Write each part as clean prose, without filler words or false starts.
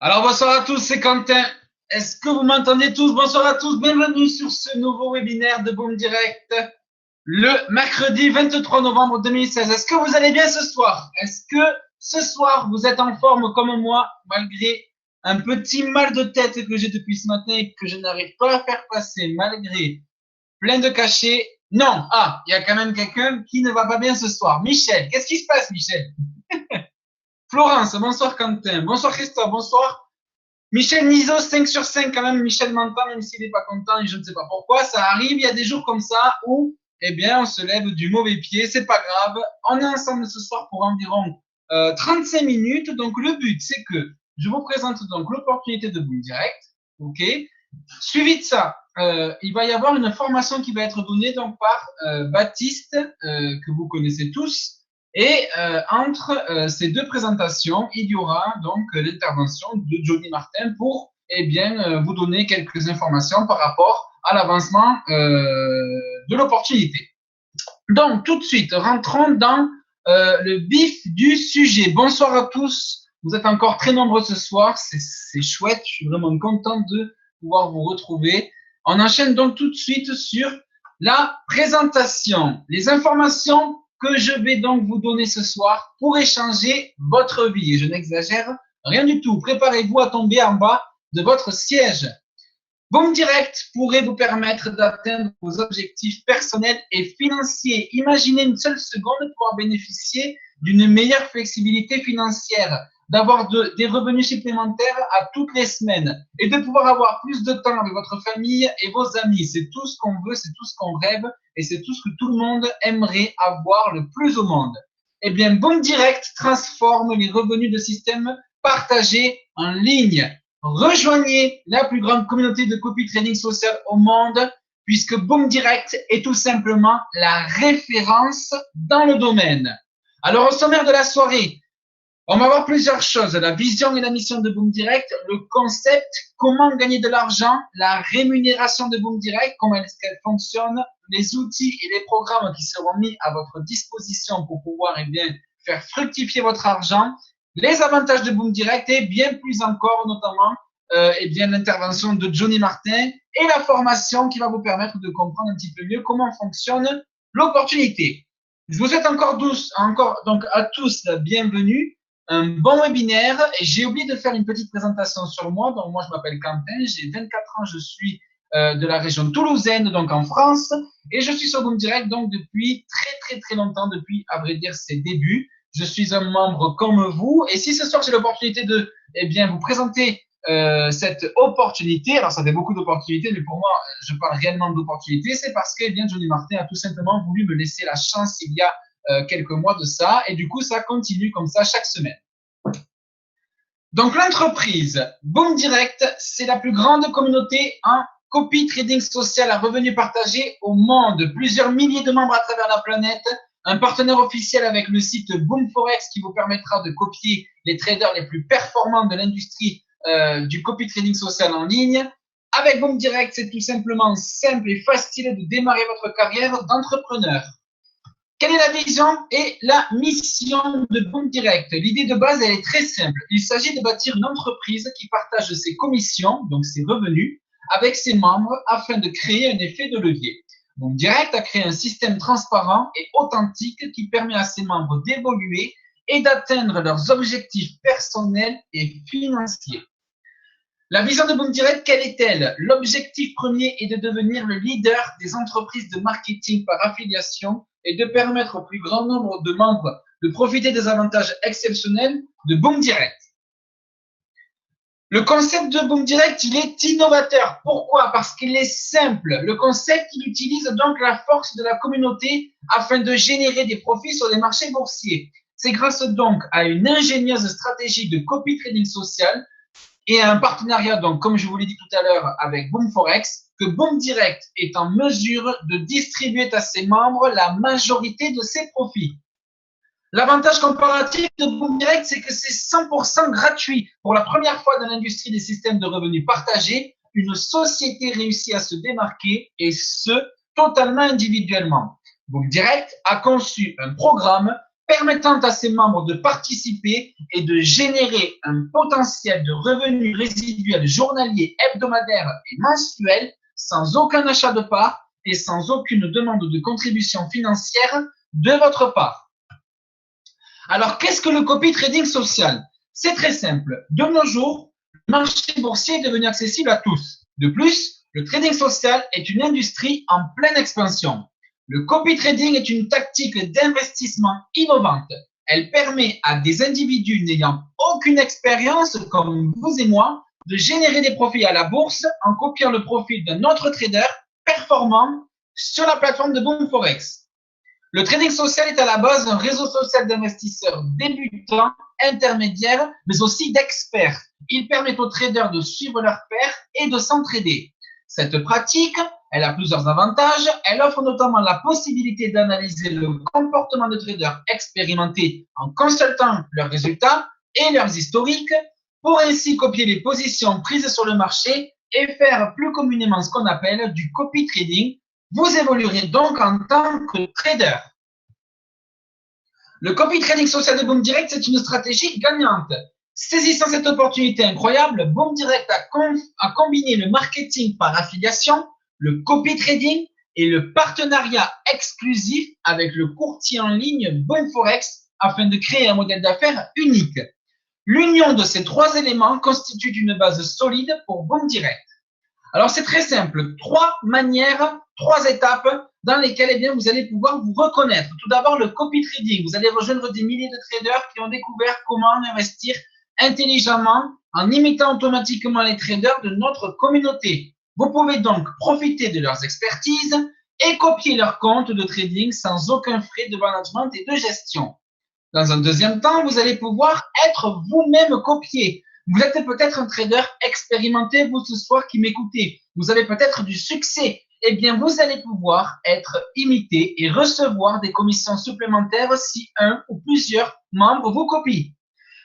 Alors bonsoir à tous, c'est Quentin. Est-ce que vous m'entendez tous? Bonsoir à tous, bienvenue sur ce nouveau webinaire de Boom Direct le mercredi 23 novembre 2016. Est-ce que vous allez bien ce soir? Est-ce que ce soir vous êtes en forme comme moi malgré un petit mal de tête que j'ai depuis ce matin et que je n'arrive pas à faire passer malgré plein de cachets? Non, il y a quand même quelqu'un qui ne va pas bien ce soir. Michel, qu'est-ce qui se passe Michel? Florence, bonsoir Quentin, bonsoir Christophe, bonsoir Michel Nizo, 5 sur 5 quand même. Michel m'entend, même s'il n'est pas content et je ne sais pas pourquoi. Ça arrive, il y a des jours comme ça où, eh bien, on se lève du mauvais pied. C'est pas grave. On est ensemble ce soir pour environ 35 minutes. Donc, le but, c'est que je vous présente donc l'opportunité de Boom Direct. OK. Suivi de ça, il va y avoir une formation qui va être donnée donc par Baptiste, que vous connaissez tous. Et entre ces deux présentations, il y aura donc l'intervention de Johnny Martin pour vous donner quelques informations par rapport à l'avancement de l'opportunité. Donc, tout de suite, rentrons dans le vif du sujet. Bonsoir à tous. Vous êtes encore très nombreux ce soir. C'est chouette. Je suis vraiment content de pouvoir vous retrouver. On enchaîne donc tout de suite sur la présentation. Les informations que je vais donc vous donner ce soir pour échanger votre vie. Et je n'exagère rien du tout. Préparez-vous à tomber en bas de votre siège. Boom Direct pourrait vous permettre d'atteindre vos objectifs personnels et financiers. Imaginez une seule seconde pouvoir bénéficier d'une meilleure flexibilité financière, d'avoir des revenus supplémentaires à toutes les semaines et de pouvoir avoir plus de temps avec votre famille et vos amis. C'est tout ce qu'on veut, c'est tout ce qu'on rêve et c'est tout ce que tout le monde aimerait avoir le plus au monde. Eh bien, Boom Direct transforme les revenus de systèmes partagés en ligne. Rejoignez la plus grande communauté de copy trading social au monde, puisque Boom Direct est tout simplement la référence dans le domaine. Alors, au sommaire de la soirée, on va voir plusieurs choses. La vision et la mission de Boom Direct, le concept, comment gagner de l'argent, la rémunération de Boom Direct, comment est-ce qu'elle fonctionne, les outils et les programmes qui seront mis à votre disposition pour pouvoir faire fructifier votre argent, les avantages de Boom Direct et bien plus encore, notamment l'intervention de Johnny Martin et la formation qui va vous permettre de comprendre un petit peu mieux comment fonctionne l'opportunité. Je vous souhaite encore donc à tous la bienvenue, un bon webinaire. Et j'ai oublié de faire une petite présentation sur moi. Donc moi je m'appelle Quentin, j'ai 24 ans, je suis de la région toulousaine, donc en France, et je suis sur Boom Direct donc depuis très longtemps, depuis à vrai dire ses débuts. Je suis un membre comme vous, et si ce soir j'ai l'opportunité de vous présenter cette opportunité, alors ça fait beaucoup d'opportunités, mais pour moi, je parle réellement d'opportunités, c'est parce que Johnny Martin a tout simplement voulu me laisser la chance il y a quelques mois de ça, et du coup, ça continue comme ça chaque semaine. Donc, l'entreprise Boom Direct, c'est la plus grande communauté en copy trading social à revenus partagés au monde. Plusieurs milliers de membres à travers la planète, un partenaire officiel avec le site Boom Forex qui vous permettra de copier les traders les plus performants de l'industrie du copy trading social en ligne. Avec Boom Direct, c'est tout simplement simple et facile de démarrer votre carrière d'entrepreneur. Quelle est la vision et la mission de Boom Direct? L'idée de base, elle est très simple. Il s'agit de bâtir une entreprise qui partage ses commissions, donc ses revenus, avec ses membres afin de créer un effet de levier. Boom Direct a créé un système transparent et authentique qui permet à ses membres d'évoluer et d'atteindre leurs objectifs personnels et financiers. La vision de Boom Direct, quelle est-elle? L'objectif premier est de devenir le leader des entreprises de marketing par affiliation et de permettre au plus grand nombre de membres de profiter des avantages exceptionnels de Boom Direct. Le concept de Boom Direct, il est innovateur. Pourquoi? Parce qu'il est simple. Le concept, il utilise donc la force de la communauté afin de générer des profits sur les marchés boursiers. C'est grâce donc à une ingénieuse stratégie de copy trading social et un partenariat, donc, comme je vous l'ai dit tout à l'heure, avec Boom Forex, que Boom Direct est en mesure de distribuer à ses membres la majorité de ses profits. L'avantage comparatif de Boom Direct, c'est que c'est 100% gratuit. Pour la première fois dans l'industrie des systèmes de revenus partagés, une société réussit à se démarquer et ce, totalement individuellement. Boom Direct a conçu un programme permettant à ses membres de participer et de générer un potentiel de revenus résiduels journaliers, hebdomadaires et mensuels sans aucun achat de parts et sans aucune demande de contribution financière de votre part. Alors, qu'est-ce que le copy trading social? C'est très simple. De nos jours, le marché boursier est devenu accessible à tous. De plus, le trading social est une industrie en pleine expansion. Le copy trading est une tactique d'investissement innovante. Elle permet à des individus n'ayant aucune expérience, comme vous et moi, de générer des profits à la bourse en copiant le profil d'un autre trader performant sur la plateforme de Boom4Rex. Le trading social est à la base un réseau social d'investisseurs débutants, intermédiaires, mais aussi d'experts. Il permet aux traders de suivre leurs pairs et de s'entraider. Cette pratique, elle a plusieurs avantages. Elle offre notamment la possibilité d'analyser le comportement de traders expérimentés en consultant leurs résultats et leurs historiques pour ainsi copier les positions prises sur le marché et faire plus communément ce qu'on appelle du copy trading. Vous évoluerez donc en tant que trader. Le copy trading social de Boom Direct, c'est une stratégie gagnante. Saisissant cette opportunité incroyable, Boom Direct a combiné le marketing par affiliation, le copy trading et le partenariat exclusif avec le courtier en ligne Boom4Rex afin de créer un modèle d'affaires unique. L'union de ces trois éléments constitue une base solide pour Boom Direct. Alors, c'est très simple. Trois manières, trois étapes dans lesquelles vous allez pouvoir vous reconnaître. Tout d'abord, le copy trading. Vous allez rejoindre des milliers de traders qui ont découvert comment investir intelligemment en imitant automatiquement les traders de notre communauté. Vous pouvez donc profiter de leurs expertises et copier leurs comptes de trading sans aucun frais de management et de gestion. Dans un deuxième temps, vous allez pouvoir être vous-même copié. Vous êtes peut-être un trader expérimenté, vous ce soir qui m'écoutez. Vous avez peut-être du succès. Eh bien, vous allez pouvoir être imité et recevoir des commissions supplémentaires si un ou plusieurs membres vous copient.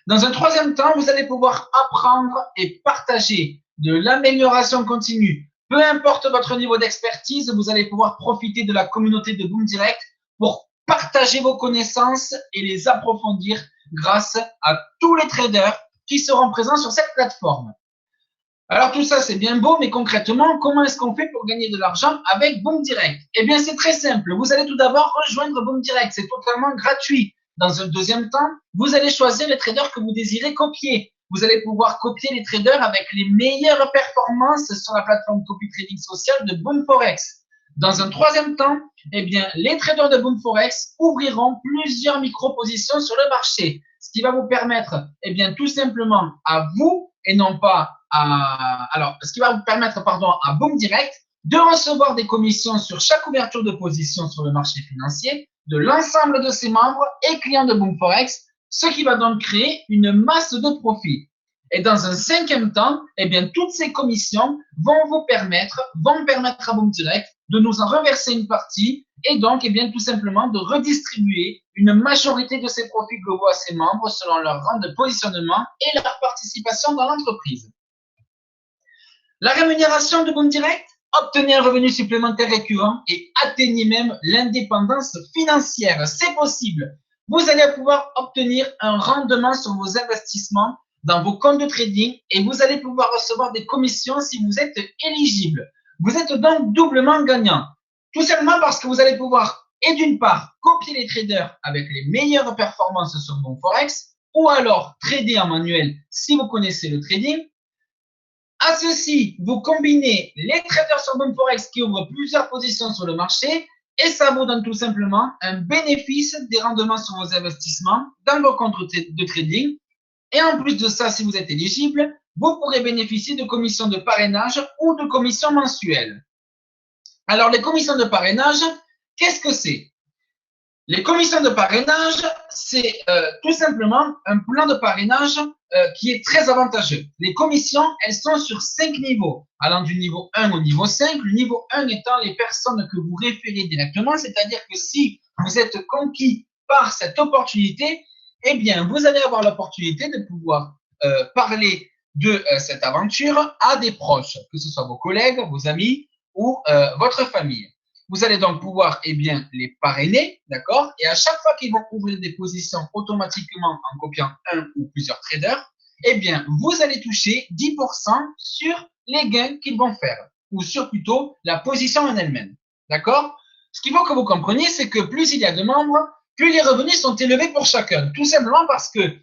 Dans un troisième temps, vous allez pouvoir apprendre et partager de l'amélioration continue. Peu importe votre niveau d'expertise, vous allez pouvoir profiter de la communauté de Boom Direct pour partager vos connaissances et les approfondir grâce à tous les traders qui seront présents sur cette plateforme. Alors tout ça, c'est bien beau, mais concrètement, comment est-ce qu'on fait pour gagner de l'argent avec Boom Direct? Eh bien, c'est très simple. Vous allez tout d'abord rejoindre Boom Direct. C'est totalement gratuit. Dans un deuxième temps, vous allez choisir les traders que vous désirez copier. Vous allez pouvoir copier les traders avec les meilleures performances sur la plateforme copy trading social de Boom4Rex. Dans un troisième temps, eh bien, les traders de Boom4Rex ouvriront plusieurs micro-positions sur le marché, ce qui va vous permettre, eh bien, tout simplement à vous et non pas ce qui va vous permettre, à Boom Direct de recevoir des commissions sur chaque ouverture de position sur le marché financier de l'ensemble de ses membres et clients de Boom4Rex, ce qui va donc créer une masse de profit. Et dans un cinquième temps, eh bien, toutes ces commissions vont permettre à Boom Direct de nous en reverser une partie et donc, eh bien, tout simplement de redistribuer une majorité de ses profits globaux à ses membres selon leur rang de positionnement et leur participation dans l'entreprise. La rémunération de Boom Direct, obtenez un revenu supplémentaire récurrent et atteignez même l'indépendance financière. C'est possible. Vous allez pouvoir obtenir un rendement sur vos investissements dans vos comptes de trading et vous allez pouvoir recevoir des commissions si vous êtes éligible. Vous êtes donc doublement gagnant. Tout simplement parce que vous allez pouvoir, et d'une part, copier les traders avec les meilleures performances sur Boom4Rex ou alors trader en manuel si vous connaissez le trading. À ceci, vous combinez les traders sur Boom4Rex qui ouvrent plusieurs positions sur le marché et ça vous donne tout simplement un bénéfice des rendements sur vos investissements dans vos comptes de trading. Et en plus de ça, si vous êtes éligible, vous pourrez bénéficier de commissions de parrainage ou de commissions mensuelles. Alors, les commissions de parrainage, qu'est-ce que c'est? Les commissions de parrainage, c'est tout simplement un plan de parrainage qui est très avantageux. Les commissions, elles sont sur 5 niveaux, allant du niveau 1 au niveau 5. Le niveau 1 étant les personnes que vous référez directement, c'est-à-dire que si vous êtes conquis par cette opportunité, eh bien, vous allez avoir l'opportunité de pouvoir parler de cette aventure à des proches, que ce soit vos collègues, vos amis ou votre famille. Vous allez donc pouvoir les parrainer, d'accord? Et à chaque fois qu'ils vont ouvrir des positions automatiquement en copiant un ou plusieurs traders, vous allez toucher 10% sur les gains qu'ils vont faire, ou sur plutôt la position en elle-même, d'accord? Ce qu'il faut que vous compreniez, c'est que plus il y a de membres, plus les revenus sont élevés pour chacun, tout simplement parce que,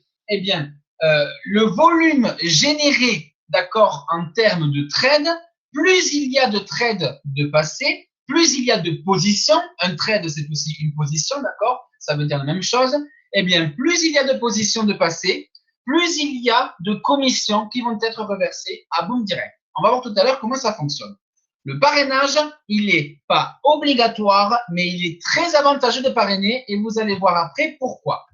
le volume généré, d'accord, en termes de trades, plus il y a de trades de passé, plus il y a de positions. Un trade, c'est aussi une position, d'accord? Ça veut dire la même chose. Plus il y a de positions de passé, plus il y a de commissions qui vont être reversées à Boom Direct. On va voir tout à l'heure comment ça fonctionne. Le parrainage, il n'est pas obligatoire, mais il est très avantageux de parrainer et vous allez voir après pourquoi.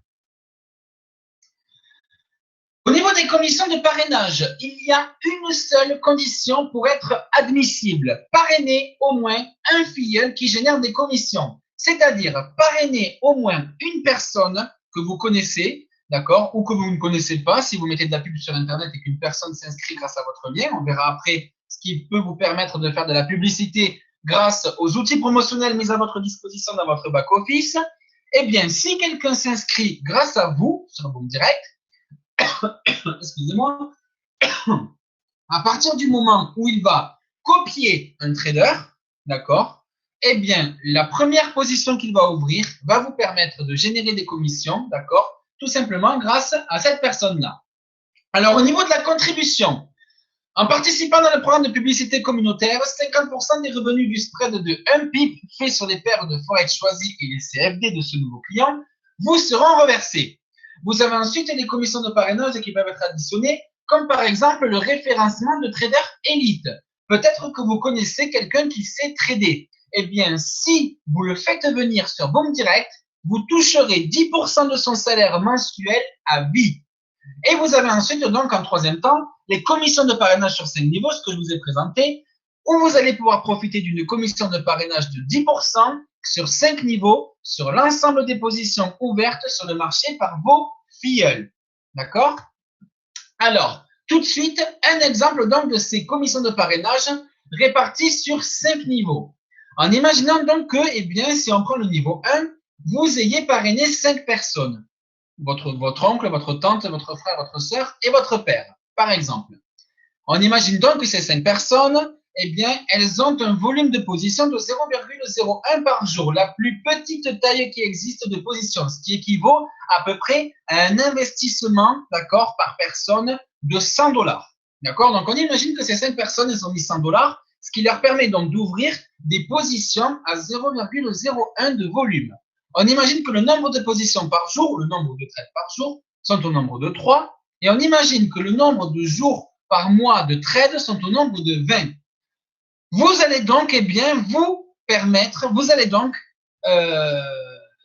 Au niveau des commissions de parrainage, il y a une seule condition pour être admissible. Parrainer au moins un filleul qui génère des commissions. C'est-à-dire parrainer au moins une personne que vous connaissez, d'accord, ou que vous ne connaissez pas. Si vous mettez de la pub sur Internet et qu'une personne s'inscrit grâce à votre lien, on verra après ce qui peut vous permettre de faire de la publicité grâce aux outils promotionnels mis à votre disposition dans votre back-office. Si quelqu'un s'inscrit grâce à vous sur Boom Direct, excusez-moi, à partir du moment où il va copier un trader, d'accord, la première position qu'il va ouvrir va vous permettre de générer des commissions, d'accord, tout simplement grâce à cette personne-là. Alors, au niveau de la contribution, en participant dans le programme de publicité communautaire, 50% des revenus du spread de 1 pip fait sur les paires de Forex choisies et les CFD de ce nouveau client vous seront reversés. Vous avez ensuite les commissions de parrainage qui peuvent être additionnées, comme par exemple le référencement de traders élite. Peut-être que vous connaissez quelqu'un qui sait trader. Si vous le faites venir sur Boom Direct, vous toucherez 10% de son salaire mensuel à vie. Et vous avez ensuite, donc, en troisième temps, les commissions de parrainage sur 5 niveaux, ce que je vous ai présenté, où vous allez pouvoir profiter d'une commission de parrainage de 10% sur 5 niveaux sur l'ensemble des positions ouvertes sur le marché par vos filleuls. D'accord? Alors, tout de suite, un exemple donc de ces commissions de parrainage réparties sur 5 niveaux. En imaginant donc que, si on prend le niveau 1, vous ayez parrainé 5 personnes. Votre oncle, votre tante, votre frère, votre sœur et votre père, par exemple. On imagine donc que ces 5 personnes, elles ont un volume de position de 0,01 par jour, la plus petite taille qui existe de position, ce qui équivaut à peu près à un investissement, d'accord, par personne de 100 $. D'accord? Donc, on imagine que ces 5 personnes, elles ont mis 100 $, ce qui leur permet donc d'ouvrir des positions à 0,01 de volume. On imagine que le nombre de positions par jour, le nombre de trades par jour, sont au nombre de 3. Et on imagine que le nombre de jours par mois de trades sont au nombre de 20. Vous allez donc, vous allez donc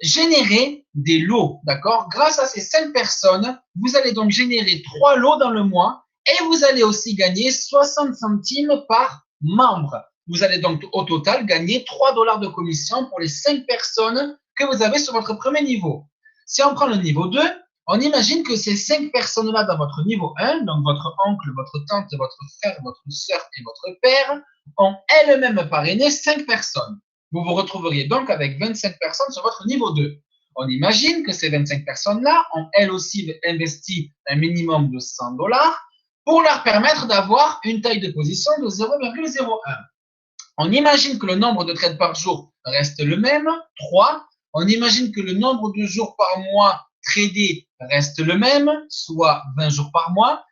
générer des lots, d'accord? Grâce à ces 5 personnes, vous allez donc générer 3 lots dans le mois et vous allez aussi gagner 60 centimes par membre. Vous allez donc au total gagner 3 $ de commission pour les 5 personnes que vous avez sur votre premier niveau. Si on prend le niveau 2, on imagine que ces 5 personnes-là dans votre niveau 1, donc votre oncle, votre tante, votre frère, votre sœur et votre père, ont elles-mêmes parrainé 5 personnes. Vous vous retrouveriez donc avec 25 personnes sur votre niveau 2. On imagine que ces 25 personnes-là ont elles aussi investi un minimum de 100 $ pour leur permettre d'avoir une taille de position de 0,01. On imagine que le nombre de trades par jour reste le même, 3. On imagine que le nombre de jours par mois tradés reste le même, soit 20 jours par mois.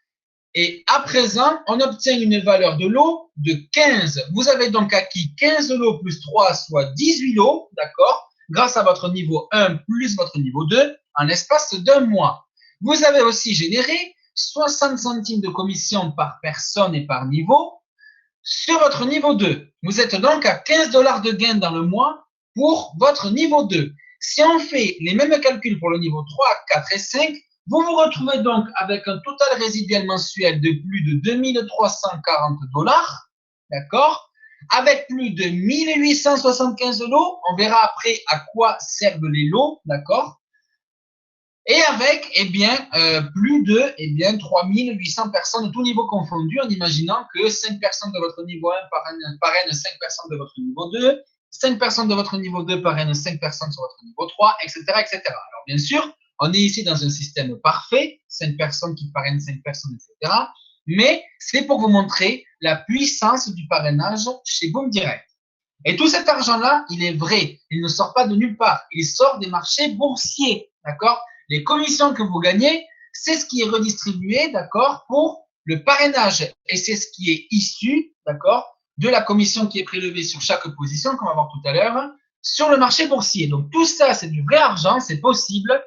Et à présent, on obtient une valeur de lot de 15. Vous avez donc acquis 15 lots plus 3, soit 18 lots, d'accord, grâce à votre niveau 1 plus votre niveau 2, en l'espace d'un mois. Vous avez aussi généré 60 centimes de commission par personne et par niveau sur votre niveau 2. Vous êtes donc à 15 $ de gain dans le mois pour votre niveau 2. Si on fait les mêmes calculs pour le niveau 3, 4 et 5, vous vous retrouvez donc avec un total résiduel mensuel de plus de 2340 $, d'accord, avec plus de 1875 lots. On verra après à quoi servent les lots, d'accord, et avec plus de 3800 personnes, tous niveaux confondus, en imaginant que 5 personnes de votre niveau 1 parrainent 5 personnes de votre niveau 2, 5 personnes de votre niveau 2 parrainent 5 personnes sur votre niveau 3, etc., etc. Alors, bien sûr, on est ici dans un système parfait, 5 personnes qui parrainent 5 personnes, etc. Mais c'est pour vous montrer la puissance du parrainage chez Boom Direct. Et tout cet argent-là, il est vrai. Il ne sort pas de nulle part. Il sort des marchés boursiers, d'accord? Les commissions que vous gagnez, c'est ce qui est redistribué, d'accord, pour le parrainage. Et c'est ce qui est issu, d'accord, de la commission qui est prélevée sur chaque position, qu'on va voir tout à l'heure, sur le marché boursier. Donc tout ça, c'est du vrai argent, c'est possible.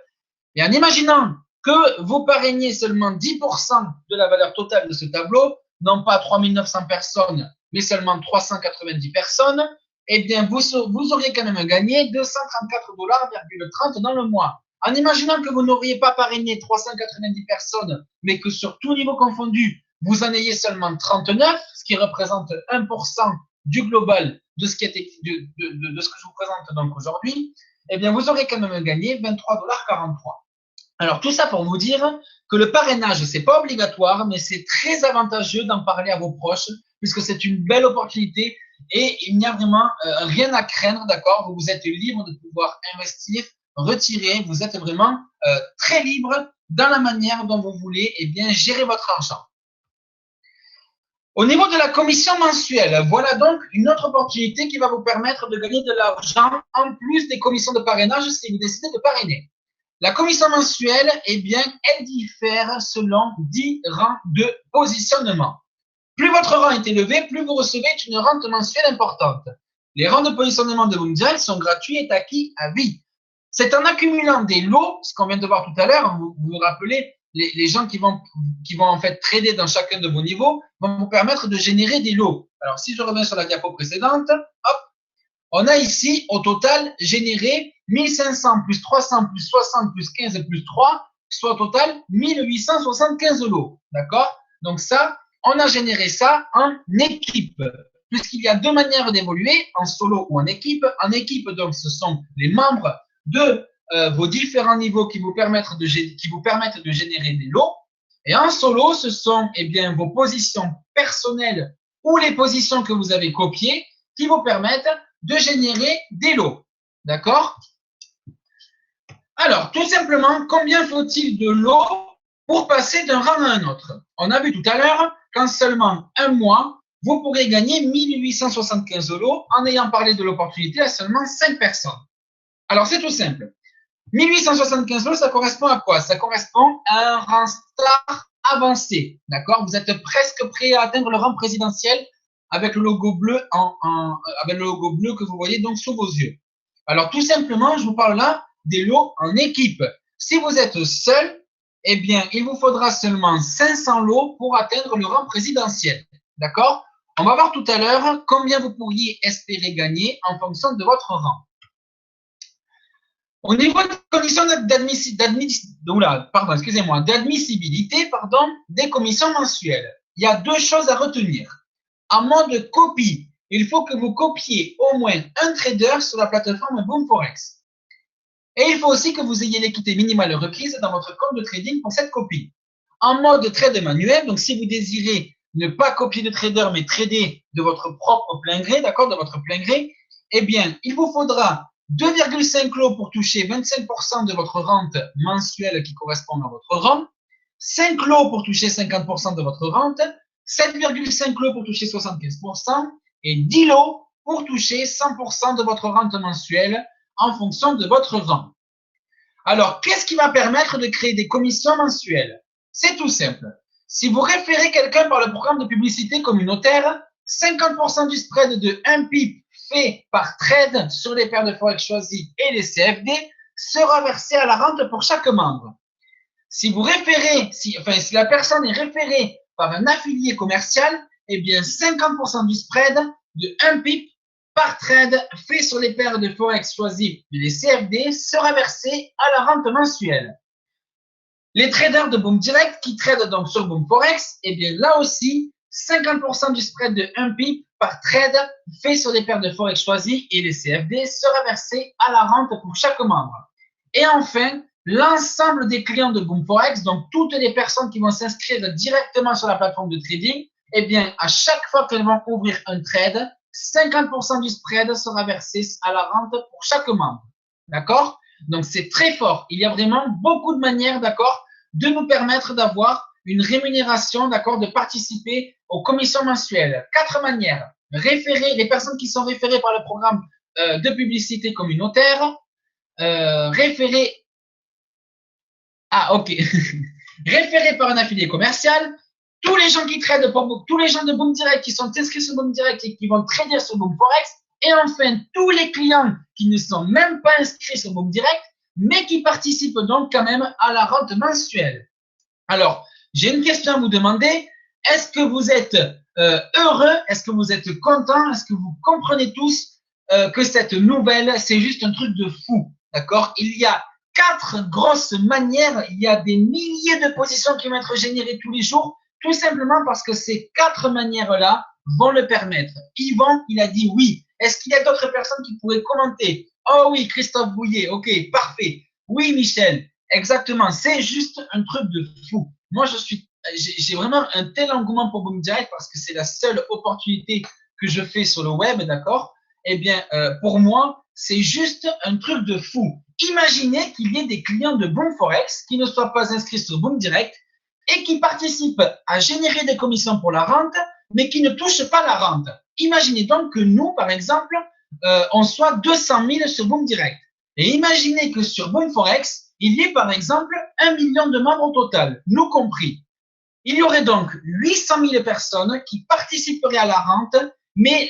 Et en imaginant que vous parrainiez seulement 10% de la valeur totale de ce tableau, non pas 3900 personnes, mais seulement 390 personnes, eh bien, vous auriez quand même gagné 234,30 $ dans le mois. En imaginant que vous n'auriez pas parrainé 390 personnes, mais que sur tout niveau confondu, vous en ayez seulement 39, ce qui représente 1% du global de ce, qui est, de ce que je vous présente donc aujourd'hui, eh bien, vous aurez quand même gagné 23,43 $. Alors, tout ça pour vous dire que le parrainage, c'est pas obligatoire, mais c'est très avantageux d'en parler à vos proches, puisque c'est une belle opportunité et il n'y a vraiment rien à craindre, d'accord? Vous êtes libre de pouvoir investir, retirer, vous êtes vraiment très libre dans la manière dont vous voulez bien gérer votre argent. Au niveau de la commission mensuelle, voilà donc une autre opportunité qui va vous permettre de gagner de l'argent en plus des commissions de parrainage si vous décidez de parrainer. La commission mensuelle, eh bien, elle diffère selon 10 rangs de positionnement. Plus votre rang est élevé, plus vous recevez une rente mensuelle importante. Les rangs de positionnement de Boom Direct sont gratuits et acquis à vie. C'est en accumulant des lots, ce qu'on vient de voir tout à l'heure, vous vous rappelez, les gens qui vont en fait trader dans chacun de vos niveaux vont vous permettre de générer des lots. Alors, si je reviens sur la diapo précédente, hop, on a ici au total généré 1500 plus 300 plus 60 plus 15 plus 3, soit au total 1875 lots. D'accord? Donc ça, on a généré ça en équipe, puisqu'il y a deux manières d'évoluer, en solo ou en équipe. En équipe, donc, ce sont les membres de vos différents niveaux qui vous permettent de générer des lots. Et en solo, ce sont bien vos positions personnelles ou les positions que vous avez copiées qui vous permettent de générer des lots. D'accord? Alors, tout simplement, combien faut-il de lots pour passer d'un rang à un autre? On a vu tout à l'heure qu'en seulement un mois, vous pourrez gagner 1875 lots en ayant parlé de l'opportunité à seulement 5 personnes. Alors, c'est tout simple. 1875 lots, ça correspond à quoi? Ça correspond à un rang star avancé. D'accord? Vous êtes presque prêt à atteindre le rang présidentiel avec le logo bleu avec le logo bleu que vous voyez donc sous vos yeux. Alors, tout simplement, je vous parle là des lots en équipe. Si vous êtes seul, eh bien, il vous faudra seulement 500 lots pour atteindre le rang présidentiel. D'accord? On va voir tout à l'heure combien vous pourriez espérer gagner en fonction de votre rang. Au niveau des conditions d'admissibilité des commissions mensuelles, il y a deux choses à retenir. En mode copie, il faut que vous copiez au moins un trader sur la plateforme Boom Forex. Et il faut aussi que vous ayez l'équité minimale requise dans votre compte de trading pour cette copie. En mode trade manuel, donc si vous désirez ne pas copier de trader mais trader de votre propre plein gré, d'accord, de votre plein gré, eh bien, il vous faudra 2,5 lots pour toucher 25% de votre rente mensuelle qui correspond à votre rang, 5 lots pour toucher 50% de votre rente, 7,5 lots pour toucher 75% et 10 lots pour toucher 100% de votre rente mensuelle en fonction de votre rang. Alors, qu'est-ce qui va permettre de créer des commissions mensuelles? C'est tout simple. Si vous référez quelqu'un par le programme de publicité communautaire, 50% du spread de 1 pip fait par trade sur les paires de forex choisies et les CFD sera versé à la rente pour chaque membre. Si vous référez, si la personne est référée par un affilié commercial, eh bien 50% du spread de 1 pip par trade fait sur les paires de forex choisies et les CFD sera versé à la rente mensuelle. Les traders de Boom Direct qui tradent donc sur Boom Forex, eh bien là aussi, 50% du spread de 1 pip par trade fait sur les paires de forex choisies et les CFD sera versé à la rente pour chaque membre. Et enfin, l'ensemble des clients de Boom Forex, donc toutes les personnes qui vont s'inscrire directement sur la plateforme de trading, eh bien, à chaque fois qu'elles vont ouvrir un trade, 50% du spread sera versé à la rente pour chaque membre. D'accord? Donc, c'est très fort. Il y a vraiment beaucoup de manières, d'accord, de nous permettre d'avoir une rémunération, d'accord, de participer aux commissions mensuelles. 4 manières. Référer, les personnes qui sont référées par le programme de publicité communautaire, référé. Ah, ok. Référé par un affilié commercial. Tous les gens qui tradent, tous les gens de Boom Direct qui sont inscrits sur Boom Direct et qui vont trader sur Boom Forex. Et enfin, tous les clients qui ne sont même pas inscrits sur Boom Direct, mais qui participent donc quand même à la rente mensuelle. Alors, j'ai une question à vous demander. Est-ce que vous êtes heureux? Est-ce que vous êtes content? Est-ce que vous comprenez tous que cette nouvelle, c'est juste un truc de fou? D'accord? Il y a 4 grosses manières, il y a des milliers de positions qui vont être générées tous les jours, tout simplement parce que ces 4 manières-là vont le permettre. Yvan, il a dit oui. Est-ce qu'il y a d'autres personnes qui pourraient commenter? Oh oui, Christophe Bouillet, ok, parfait. Oui, Michel, exactement. C'est juste un truc de fou. Moi, j'ai vraiment un tel engouement pour Boom Direct parce que c'est la seule opportunité que je fais sur le web, d'accord? Eh bien, pour moi, c'est juste un truc de fou. Imaginez qu'il y ait des clients de Boom Forex qui ne soient pas inscrits sur Boom Direct et qui participent à générer des commissions pour la rente, mais qui ne touchent pas la rente. Imaginez donc que nous, par exemple, on soit 200 000 sur Boom Direct. Et imaginez que sur Boom Forex, il y ait par exemple 1 million de membres au total, nous compris. Il y aurait donc 800 000 personnes qui participeraient à la rente, mais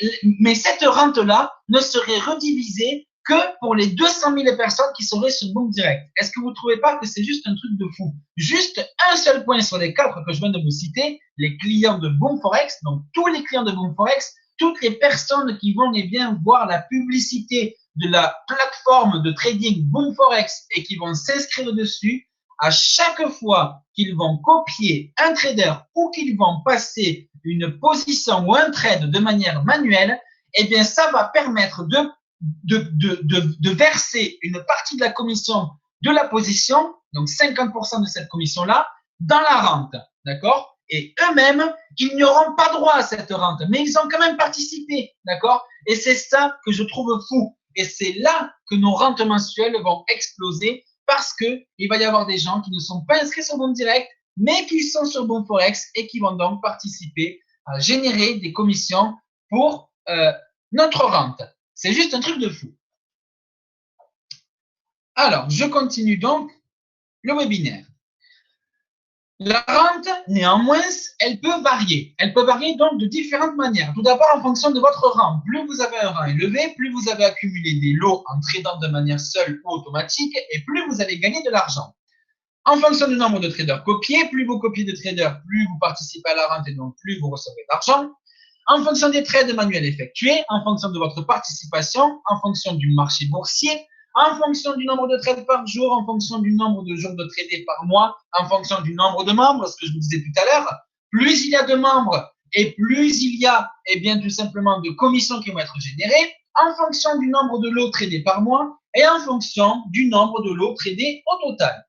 cette rente-là ne serait redivisée que pour les 200 000 personnes qui seraient sur Boom Direct. Est-ce que vous ne trouvez pas que c'est juste un truc de fou? Juste un seul point sur les 4 que je viens de vous citer, les clients de Boom Forex, donc tous les clients de Boom Forex, toutes les personnes qui vont bien voir la publicité de la plateforme de trading Boom Forex et qui vont s'inscrire dessus, à chaque fois qu'ils vont copier un trader ou qu'ils vont passer une position ou un trade de manière manuelle, eh bien, ça va permettre de verser une partie de la commission de la position, donc 50% de cette commission-là, dans la rente. D'accord? Et eux-mêmes, ils n'auront pas droit à cette rente, mais ils ont quand même participé. D'accord? Et c'est ça que je trouve fou. Et c'est là que nos rentes mensuelles vont exploser parce qu'il va y avoir des gens qui ne sont pas inscrits sur Boom Direct, mais qui sont sur Boom Forex et qui vont donc participer à générer des commissions pour notre rente. C'est juste un truc de fou. Alors, je continue donc le webinaire. La rente, néanmoins, elle peut varier. Elle peut varier donc de différentes manières. Tout d'abord, en fonction de votre rang. Plus vous avez un rang élevé, plus vous avez accumulé des lots en tradant de manière seule ou automatique, et plus vous allez gagner de l'argent. En fonction du nombre de traders copiés, plus vous copiez de traders, plus vous participez à la rente et donc plus vous recevez d'argent. En fonction des trades manuels effectués, en fonction de votre participation, en fonction du marché boursier, en fonction du nombre de trades par jour, en fonction du nombre de jours de tradés par mois, en fonction du nombre de membres, ce que je vous disais tout à l'heure, plus il y a de membres et plus il y a, eh bien, tout simplement de commissions qui vont être générées, en fonction du nombre de lots tradés par mois et en fonction du nombre de lots tradés au total.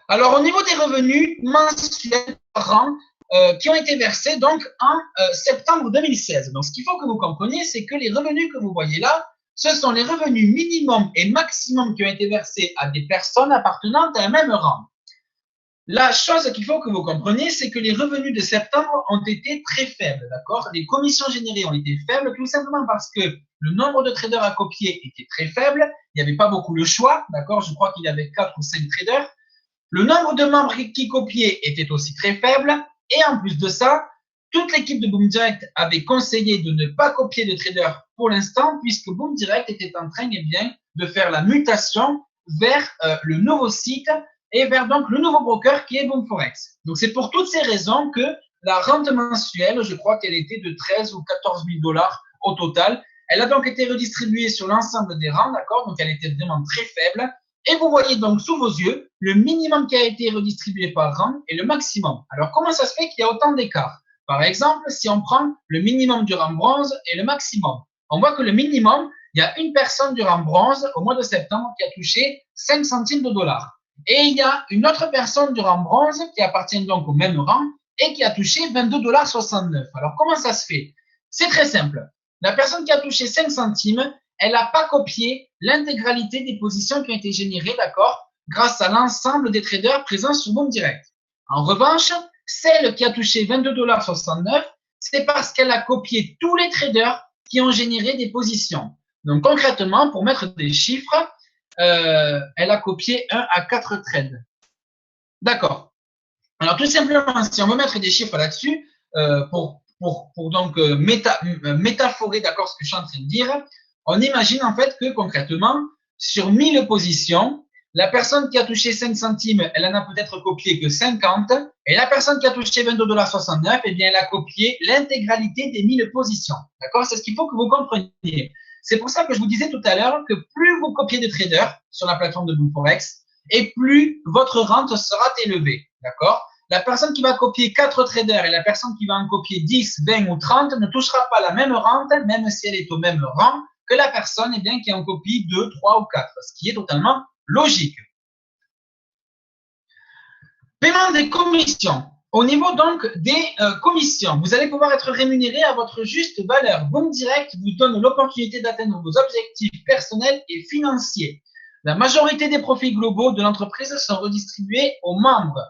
Alors, au niveau des revenus mensuels par an, qui ont été versés donc en septembre 2016. Donc, ce qu'il faut que vous compreniez, c'est que les revenus que vous voyez là, ce sont les revenus minimum et maximum qui ont été versés à des personnes appartenant à un même rang. La chose qu'il faut que vous compreniez, c'est que les revenus de septembre ont été très faibles, d'accord? Les commissions générées ont été faibles tout simplement parce que le nombre de traders à copier était très faible, il n'y avait pas beaucoup de choix, d'accord? Je crois qu'il y avait 4 ou 5 traders. Le nombre de membres qui copiaient était aussi très faible. Et en plus de ça, toute l'équipe de Boom Direct avait conseillé de ne pas copier de traders pour l'instant, puisque Boom Direct était en train de faire la mutation vers le nouveau site et vers donc le nouveau broker qui est Boom Forex. Donc c'est pour toutes ces raisons que la rente mensuelle, je crois qu'elle était de 13 ou 14 000 $ au total. Elle a donc été redistribuée sur l'ensemble des rangs, d'accord? Donc elle était vraiment très faible. Et vous voyez donc sous vos yeux le minimum qui a été redistribué par rang et le maximum. Alors, comment ça se fait qu'il y a autant d'écart? Par exemple, si on prend le minimum du rang bronze et le maximum, on voit que le minimum, il y a une personne du rang bronze au mois de septembre qui a touché 5 centimes de dollars. Et il y a une autre personne du rang bronze qui appartient donc au même rang et qui a touché 22,69 $. Alors, comment ça se fait? C'est très simple. La personne qui a touché 5 centimes, elle n'a pas copié l'intégralité des positions qui ont été générées, d'accord, grâce à l'ensemble des traders présents sur Boom Direct. En revanche, celle qui a touché 22,69 $, c'est parce qu'elle a copié tous les traders qui ont généré des positions. Donc concrètement, pour mettre des chiffres, elle a copié 1 à 4 trades. D'accord. Alors tout simplement, si on veut mettre des chiffres là-dessus, pour donc métaphorer, d'accord, ce que je suis en train de dire, on imagine en fait que concrètement, sur 1000 positions, la personne qui a touché 5 centimes, elle en a peut-être copié que 50, et la personne qui a touché 22,69 $, eh bien, elle a copié l'intégralité des 1000 positions. D'accord? C'est ce qu'il faut que vous compreniez. C'est pour ça que je vous disais tout à l'heure que plus vous copiez de traders sur la plateforme de Boom Forex, et plus votre rente sera élevée. D'accord? La personne qui va copier 4 traders et la personne qui va en copier 10, 20 ou 30 ne touchera pas la même rente, même si elle est au même rang, que la personne eh bien, qui en copie 2, 3 ou 4, ce qui est totalement logique. Paiement des commissions. Au niveau donc des commissions, vous allez pouvoir être rémunéré à votre juste valeur. Boom Direct vous donne l'opportunité d'atteindre vos objectifs personnels et financiers. La majorité des profits globaux de l'entreprise sont redistribués aux membres.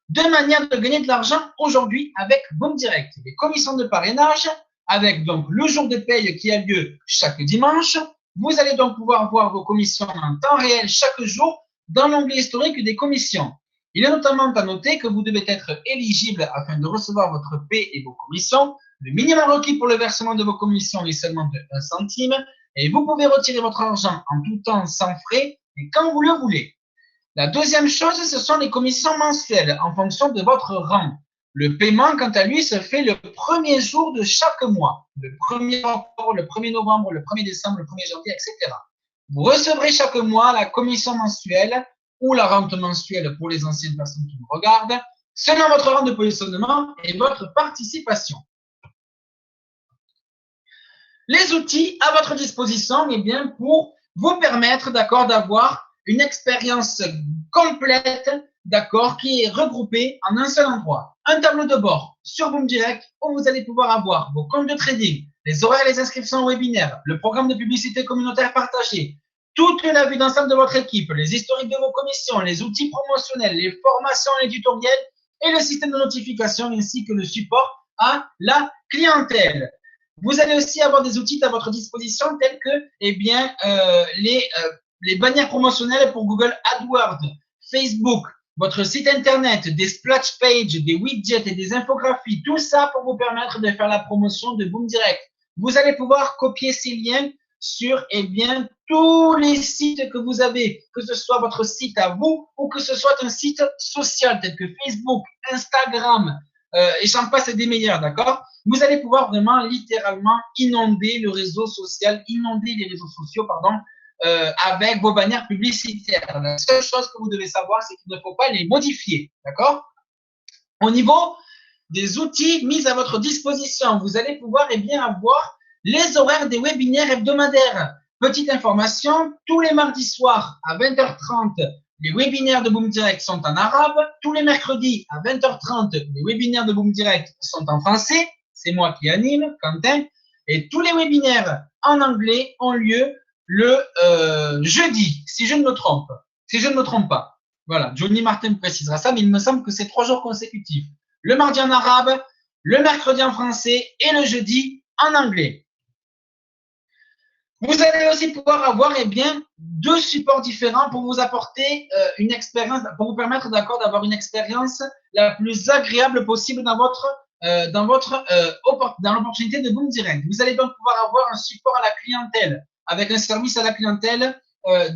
Deux manières de gagner de l'argent aujourd'hui avec Boom Direct. Les commissions de parrainage, avec donc le jour de paye qui a lieu chaque dimanche. Vous allez donc pouvoir voir vos commissions en temps réel chaque jour dans l'onglet historique des commissions. Il est notamment à noter que vous devez être éligible afin de recevoir votre paie et vos commissions. Le minimum requis pour le versement de vos commissions est seulement de 1 centime et vous pouvez retirer votre argent en tout temps sans frais et quand vous le voulez. La deuxième chose, ce sont les commissions mensuelles en fonction de votre rang. Le paiement, quant à lui, se fait le premier jour de chaque mois. Le 1er octobre, le 1er novembre, le 1er décembre, le 1er janvier, etc. Vous recevrez chaque mois la commission mensuelle ou la rente mensuelle pour les anciennes personnes qui nous regardent, selon votre rang de positionnement et votre participation. Les outils à votre disposition, eh bien, pour vous permettre, d'accord, d'avoir une expérience complète, d'accord, qui est regroupée en un seul endroit. Un tableau de bord sur Boom Direct où vous allez pouvoir avoir vos comptes de trading, les horaires et les inscriptions au webinaire, le programme de publicité communautaire partagé, toute la vue d'ensemble de votre équipe, les historiques de vos commissions, les outils promotionnels, les formations et les tutoriels et le système de notification ainsi que le support à la clientèle. Vous allez aussi avoir des outils à votre disposition tels que eh bien, les bannières promotionnelles pour Google AdWords, Facebook, votre site internet, des splash pages, des widgets et des infographies, tout ça pour vous permettre de faire la promotion de Boom Direct. Vous allez pouvoir copier ces liens sur eh bien, tous les sites que vous avez, que ce soit votre site à vous ou que ce soit un site social tel que Facebook, Instagram, et j'en passe des meilleurs, d'accord? Vous allez pouvoir vraiment littéralement inonder le réseau social, inonder les réseaux sociaux, pardon, avec vos bannières publicitaires. La seule chose que vous devez savoir, c'est qu'il ne faut pas les modifier, d'accord? Au niveau des outils mis à votre disposition, vous allez pouvoir eh bien, avoir les horaires des webinaires hebdomadaires. Petite information, tous les mardis soirs à 20h30, les webinaires de Boom Direct sont en arabe. Tous les mercredis à 20h30, les webinaires de Boom Direct sont en français. C'est moi qui anime, Quentin. Et tous les webinaires en anglais ont lieu le jeudi, si je ne me trompe. Si je ne me trompe pas. Voilà, Johnny Martin précisera ça, mais il me semble que c'est 3 jours consécutifs. Le mardi en arabe, le mercredi en français et le jeudi en anglais. Vous allez aussi pouvoir avoir eh bien, 2 supports différents pour vous apporter une expérience, pour vous permettre d'accord d'avoir une expérience la plus agréable possible dans l'opportunité de Boom Direct. Vous allez donc pouvoir avoir un support à la clientèle avec un service à la clientèle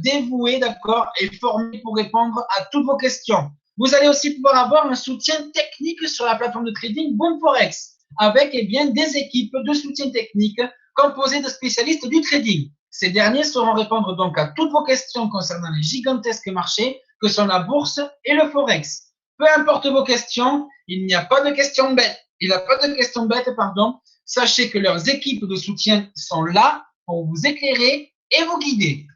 dévoué, d'accord, et formé pour répondre à toutes vos questions. Vous allez aussi pouvoir avoir un soutien technique sur la plateforme de trading Boom Forex avec eh bien, des équipes de soutien technique composées de spécialistes du trading. Ces derniers sauront répondre donc à toutes vos questions concernant les gigantesques marchés que sont la bourse et le Forex. Peu importe vos questions, il n'y a pas de questions bêtes. Sachez que leurs équipes de soutien sont là pour vous éclairer et vous guider.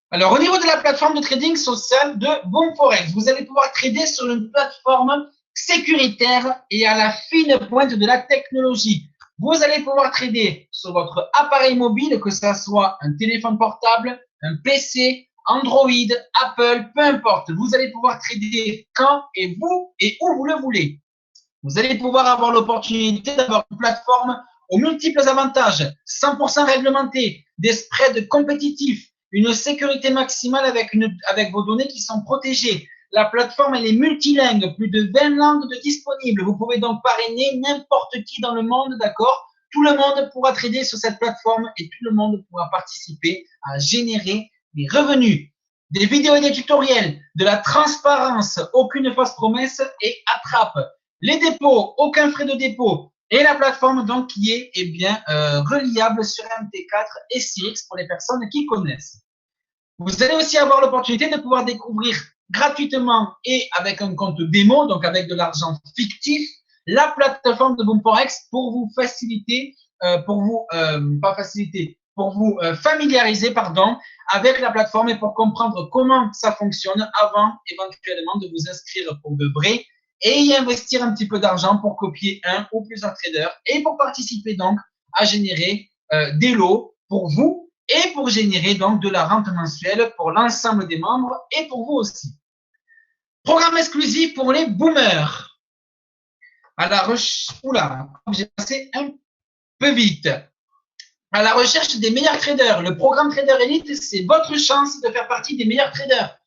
Alors, au niveau de la plateforme de trading social de Boom Forex, vous allez pouvoir trader sur une plateforme sécuritaire et à la fine pointe de la technologie. Vous allez pouvoir trader sur votre appareil mobile, que ce soit un téléphone portable, un PC, Android, Apple, peu importe. Vous allez pouvoir trader quand et où vous le voulez. Vous allez pouvoir avoir l'opportunité d'avoir une plateforme aux multiples avantages, 100% réglementée, des spreads compétitifs, une sécurité maximale avec vos données qui sont protégées. La plateforme, elle est multilingue, plus de 20 langues de disponibles. Vous pouvez donc parrainer n'importe qui dans le monde, d'accord? Tout le monde pourra trader sur cette plateforme et tout le monde pourra participer à générer des revenus, des vidéos et des tutoriels, de la transparence, aucune fausse promesse et attrape. Les dépôts, aucun frais de dépôt. Et la plateforme donc qui est reliable sur MT4 et CX pour les personnes qui connaissent. Vous allez aussi avoir l'opportunité de pouvoir découvrir gratuitement et avec un compte démo, donc avec de l'argent fictif, la plateforme de Boom4X pour vous faciliter, pour vous familiariser, pardon, avec la plateforme et pour comprendre comment ça fonctionne avant éventuellement de vous inscrire pour de vrai et y investir un petit peu d'argent pour copier un ou plusieurs traders et pour participer donc à générer des lots pour vous et pour générer donc de la rente mensuelle pour l'ensemble des membres et pour vous aussi. Programme exclusif pour les boomers. À la recherche, j'ai passé un peu vite. À la recherche des meilleurs traders. Le programme Trader Elite, c'est votre chance de faire partie des meilleurs traders.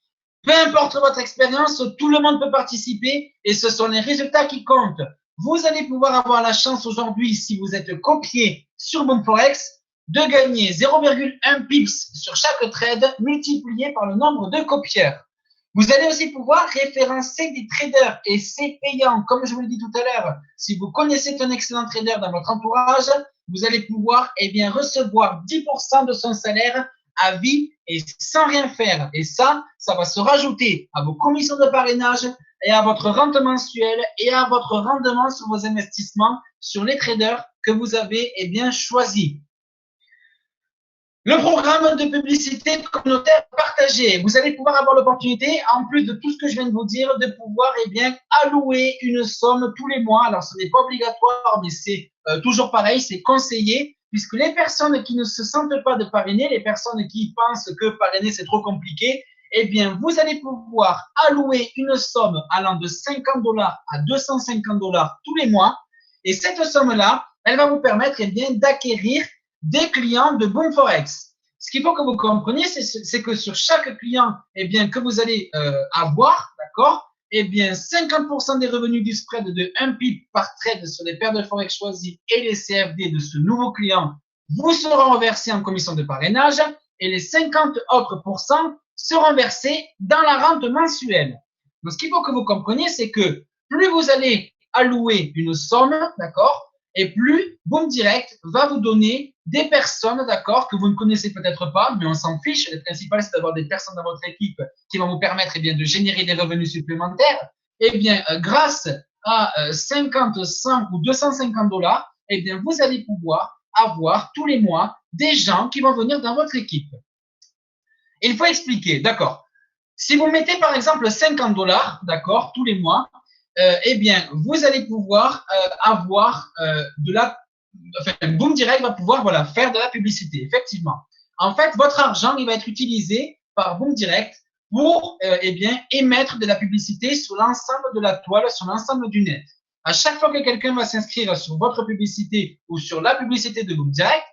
Peu importe votre expérience, tout le monde peut participer et ce sont les résultats qui comptent. Vous allez pouvoir avoir la chance aujourd'hui, si vous êtes copié sur Boom4X, de gagner 0,1 pips sur chaque trade multiplié par le nombre de copieurs. Vous allez aussi pouvoir référencer des traders et c'est payant. Comme je vous l'ai dit tout à l'heure, si vous connaissez un excellent trader dans votre entourage, vous allez pouvoir recevoir 10% de son salaire à vie et sans rien faire. Et ça va se rajouter à vos commissions de parrainage et à votre rente mensuelle et à votre rendement sur vos investissements sur les traders que vous avez choisis. Le programme de publicité communautaire partagée. Vous allez pouvoir avoir l'opportunité, en plus de tout ce que je viens de vous dire, de pouvoir allouer une somme tous les mois. Alors, ce n'est pas obligatoire, mais c'est toujours pareil, c'est conseillé, puisque les personnes qui ne se sentent pas de parrainer, les personnes qui pensent que parrainer c'est trop compliqué, vous allez pouvoir allouer une somme allant de 50 $ à 250 $ tous les mois. Et cette somme-là, elle va vous permettre d'acquérir des clients de Boom4X. Ce qu'il faut que vous compreniez, c'est que sur chaque client que vous allez avoir, d'accord, 50% des revenus du spread de 1 pip par trade sur les paires de Forex choisies et les CFD de ce nouveau client vous seront reversés en commission de parrainage et les 50 autres pourcents seront versés dans la rente mensuelle. Donc, ce qu'il faut que vous compreniez, c'est que plus vous allez allouer une somme, d'accord, et plus Boom Direct va vous donner des personnes, d'accord, que vous ne connaissez peut-être pas, mais on s'en fiche. Le principal, c'est d'avoir des personnes dans votre équipe qui vont vous permettre de générer des revenus supplémentaires. Grâce à 50, 100 ou 250 $, vous allez pouvoir avoir tous les mois des gens qui vont venir dans votre équipe. Il faut expliquer, d'accord. Si vous mettez par exemple 50 $, d'accord, tous les mois, vous allez pouvoir avoir Boom Direct va pouvoir faire de la publicité, effectivement. En fait, votre argent, il va être utilisé par Boom Direct pour émettre de la publicité sur l'ensemble de la toile, sur l'ensemble du net. À chaque fois que quelqu'un va s'inscrire sur votre publicité ou sur la publicité de Boom Direct,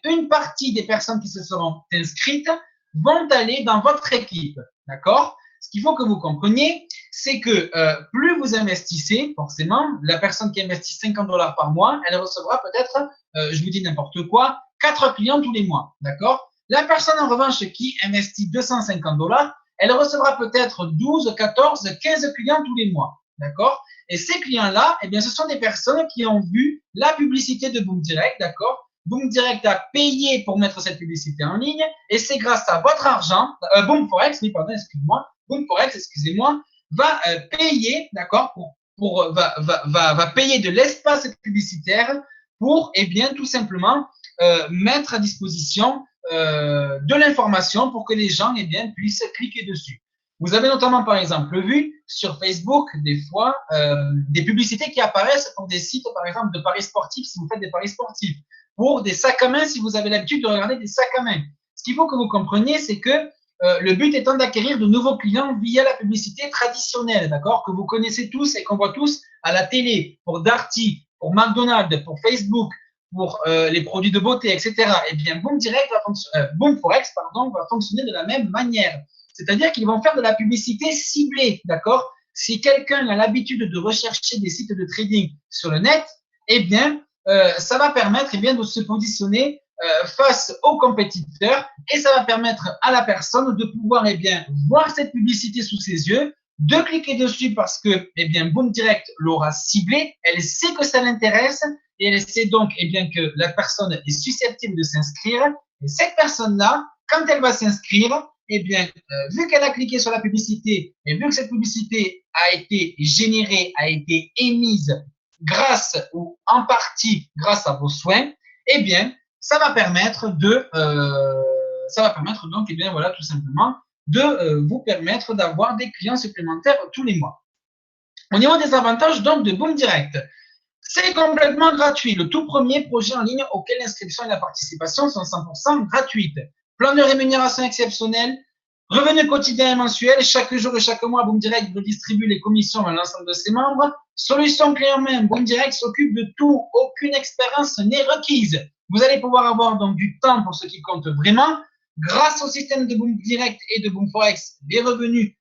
une partie des personnes qui se seront inscrites vont aller dans votre équipe, d'accord? Ce qu'il faut que vous compreniez, c'est que plus vous investissez, forcément, la personne qui investit 50 $ par mois, elle recevra peut-être, je vous dis n'importe quoi, 4 clients tous les mois, d'accord? La personne, en revanche, qui investit 250 $, elle recevra peut-être 12, 14, 15 clients tous les mois, d'accord? Et ces clients-là, ce sont des personnes qui ont vu la publicité de Boom Direct, d'accord? Boom Direct a payé pour mettre cette publicité en ligne et c'est grâce à votre argent, Boom4X, Boom4X, excusez-moi, va payer, d'accord, va payer de l'espace publicitaire pour, tout simplement, mettre à disposition de l'information pour que les gens, puissent cliquer dessus. Vous avez notamment, par exemple, vu sur Facebook, des fois, des publicités qui apparaissent pour des sites, par exemple, de paris sportifs, si vous faites des paris sportifs, pour des sacs à main, si vous avez l'habitude de regarder des sacs à main. Ce qu'il faut que vous compreniez, c'est que le but étant d'acquérir de nouveaux clients via la publicité traditionnelle, d'accord, que vous connaissez tous et qu'on voit tous à la télé, pour Darty, pour McDonald's, pour Facebook, pour les produits de beauté, etc. Eh bien, Boom Forex, va fonctionner de la même manière. C'est-à-dire qu'ils vont faire de la publicité ciblée, d'accord? Si quelqu'un a l'habitude de rechercher des sites de trading sur le net, eh bien, ça va permettre eh bien, de se positionner face aux compétiteurs et ça va permettre à la personne de pouvoir eh bien, voir cette publicité sous ses yeux, de cliquer dessus parce que eh bien, Boom Direct l'aura ciblé, elle sait que ça l'intéresse et elle sait donc eh bien, que la personne est susceptible de s'inscrire. Et cette personne-là, quand elle va s'inscrire, eh bien, vu qu'elle a cliqué sur la publicité et vu que cette publicité a été générée, a été émise grâce ou en partie grâce à vos soins, eh bien, ça va permettre donc, eh bien, voilà, tout simplement, de vous permettre d'avoir des clients supplémentaires tous les mois. Au niveau des avantages donc de Boom Direct, c'est complètement gratuit. Le tout premier projet en ligne auquel l'inscription et la participation sont 100% gratuites. Plan de rémunération exceptionnel, revenu quotidien et mensuel. Chaque jour et chaque mois, Boom Direct redistribue les commissions à l'ensemble de ses membres. Solution clé en main, Boom Direct s'occupe de tout. Aucune expérience n'est requise. Vous allez pouvoir avoir donc du temps pour ce qui compte vraiment. Grâce au système de Boom Direct et de Boom Forex, des revenus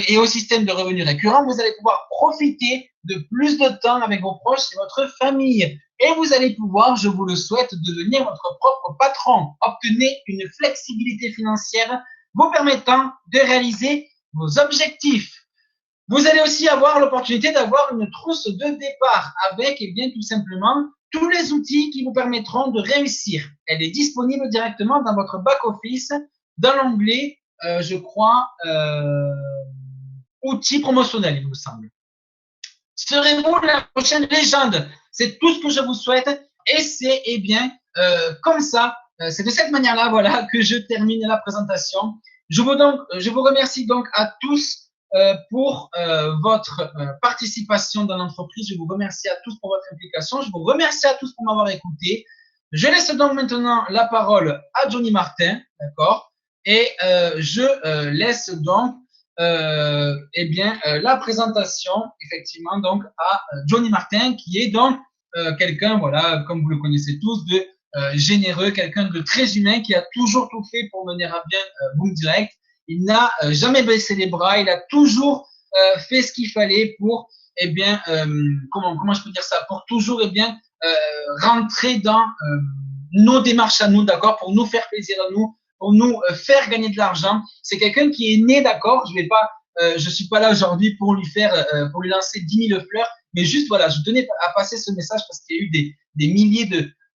et au système de revenus récurrents, vous allez pouvoir profiter de plus de temps avec vos proches et votre famille. Et vous allez pouvoir, je vous le souhaite, devenir votre propre patron. Obtenez une flexibilité financière vous permettant de réaliser vos objectifs. Vous allez aussi avoir l'opportunité d'avoir une trousse de départ avec, eh bien, tout simplement, tous les outils qui vous permettront de réussir. Elle est disponible directement dans votre back-office, dans l'onglet, je crois, outils promotionnels, il me semble. Serez-vous la prochaine légende? C'est tout ce que je vous souhaite. Et c'est, eh bien, comme ça, c'est de cette manière-là, voilà, que je termine la présentation. Je vous remercie donc à tous pour votre participation dans l'entreprise. Je vous remercie à tous pour votre implication. Je vous remercie à tous pour m'avoir écouté. Je laisse donc maintenant la parole à Johnny Martin, d'accord? Et je laisse donc eh bien, la présentation, effectivement, donc, à Johnny Martin, qui est donc quelqu'un, voilà, comme vous le connaissez tous, de généreux, quelqu'un de très humain, qui a toujours tout fait pour mener à bien Boom Direct. Il n'a jamais baissé les bras, il a toujours fait ce qu'il fallait pour, eh bien, comment je peux dire ça, pour toujours, eh bien, rentrer dans nos démarches à nous, d'accord, pour nous faire plaisir à nous, pour nous faire gagner de l'argent. C'est quelqu'un qui est né, d'accord. Je suis pas là aujourd'hui pour lui pour lui lancer 10 000 fleurs, mais juste voilà, je tenais à passer ce message parce qu'il y a eu des milliers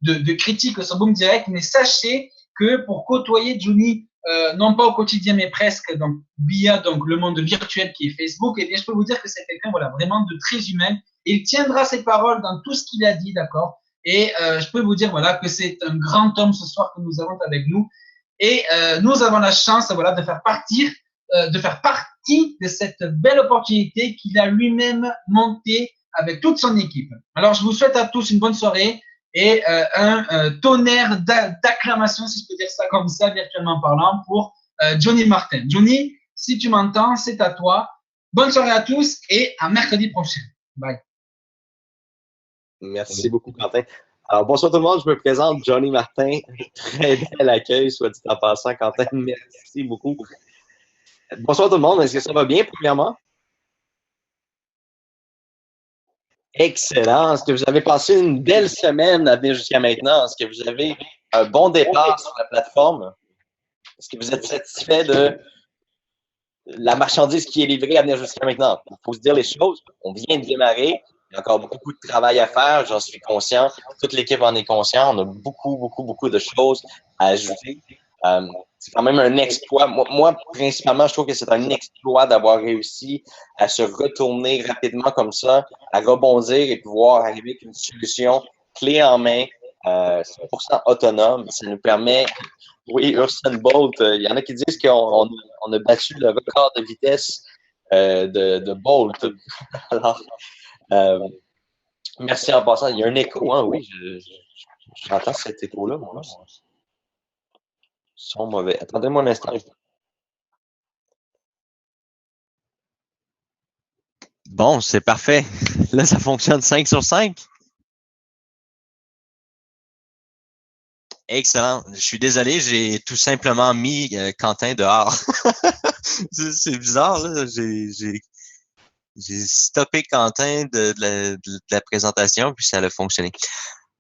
de critiques sur Boom Direct. Mais sachez que pour côtoyer Johnny, non pas au quotidien, mais presque, donc via donc le monde virtuel qui est Facebook, et bien je peux vous dire que c'est quelqu'un voilà vraiment de très humain. Il tiendra ses paroles dans tout ce qu'il a dit, d'accord. Et je peux vous dire voilà que c'est un grand homme ce soir que nous avons avec nous. Et nous avons la chance voilà, de faire partie de cette belle opportunité qu'il a lui-même montée avec toute son équipe. Alors, je vous souhaite à tous une bonne soirée et un tonnerre d'acclamations, si je peux dire ça comme ça, virtuellement parlant, pour Johnny Martin. Johnny, si tu m'entends, c'est à toi. Bonne soirée à tous et à mercredi prochain. Bye. Merci beaucoup, Quentin. Alors, bonsoir tout le monde, je me présente, Johnny Martin. Très bel accueil, soit dit en passant, Quentin. Merci beaucoup. Bonsoir tout le monde, est-ce que ça va bien, premièrement? Excellent. Est-ce que vous avez passé une belle semaine à venir jusqu'à maintenant? Est-ce que vous avez un bon départ sur la plateforme? Est-ce que vous êtes satisfait de la marchandise qui est livrée à venir jusqu'à maintenant? Il faut se dire les choses. On vient de démarrer. Il y a encore beaucoup de travail à faire, j'en suis conscient. Toute l'équipe en est conscient. On a beaucoup de choses à ajouter. C'est quand même un exploit. Moi, principalement, je trouve que c'est un exploit d'avoir réussi à se retourner rapidement comme ça, à rebondir et pouvoir arriver avec une solution clé en main 100% autonome. Ça nous permet, oui, Usain Bolt, il y en a qui disent qu'on a battu le record de vitesse de Bolt. Alors, merci en passant. Il y a un écho, hein, oui, j'entends cet écho-là, moi. Son mauvais. Attendez-moi un instant. Bon, c'est parfait. Là, ça fonctionne 5 sur 5. Excellent. Je suis désolé, j'ai tout simplement mis Quentin dehors. C'est bizarre, là. J'ai stoppé Quentin de la présentation, puis ça a fonctionné.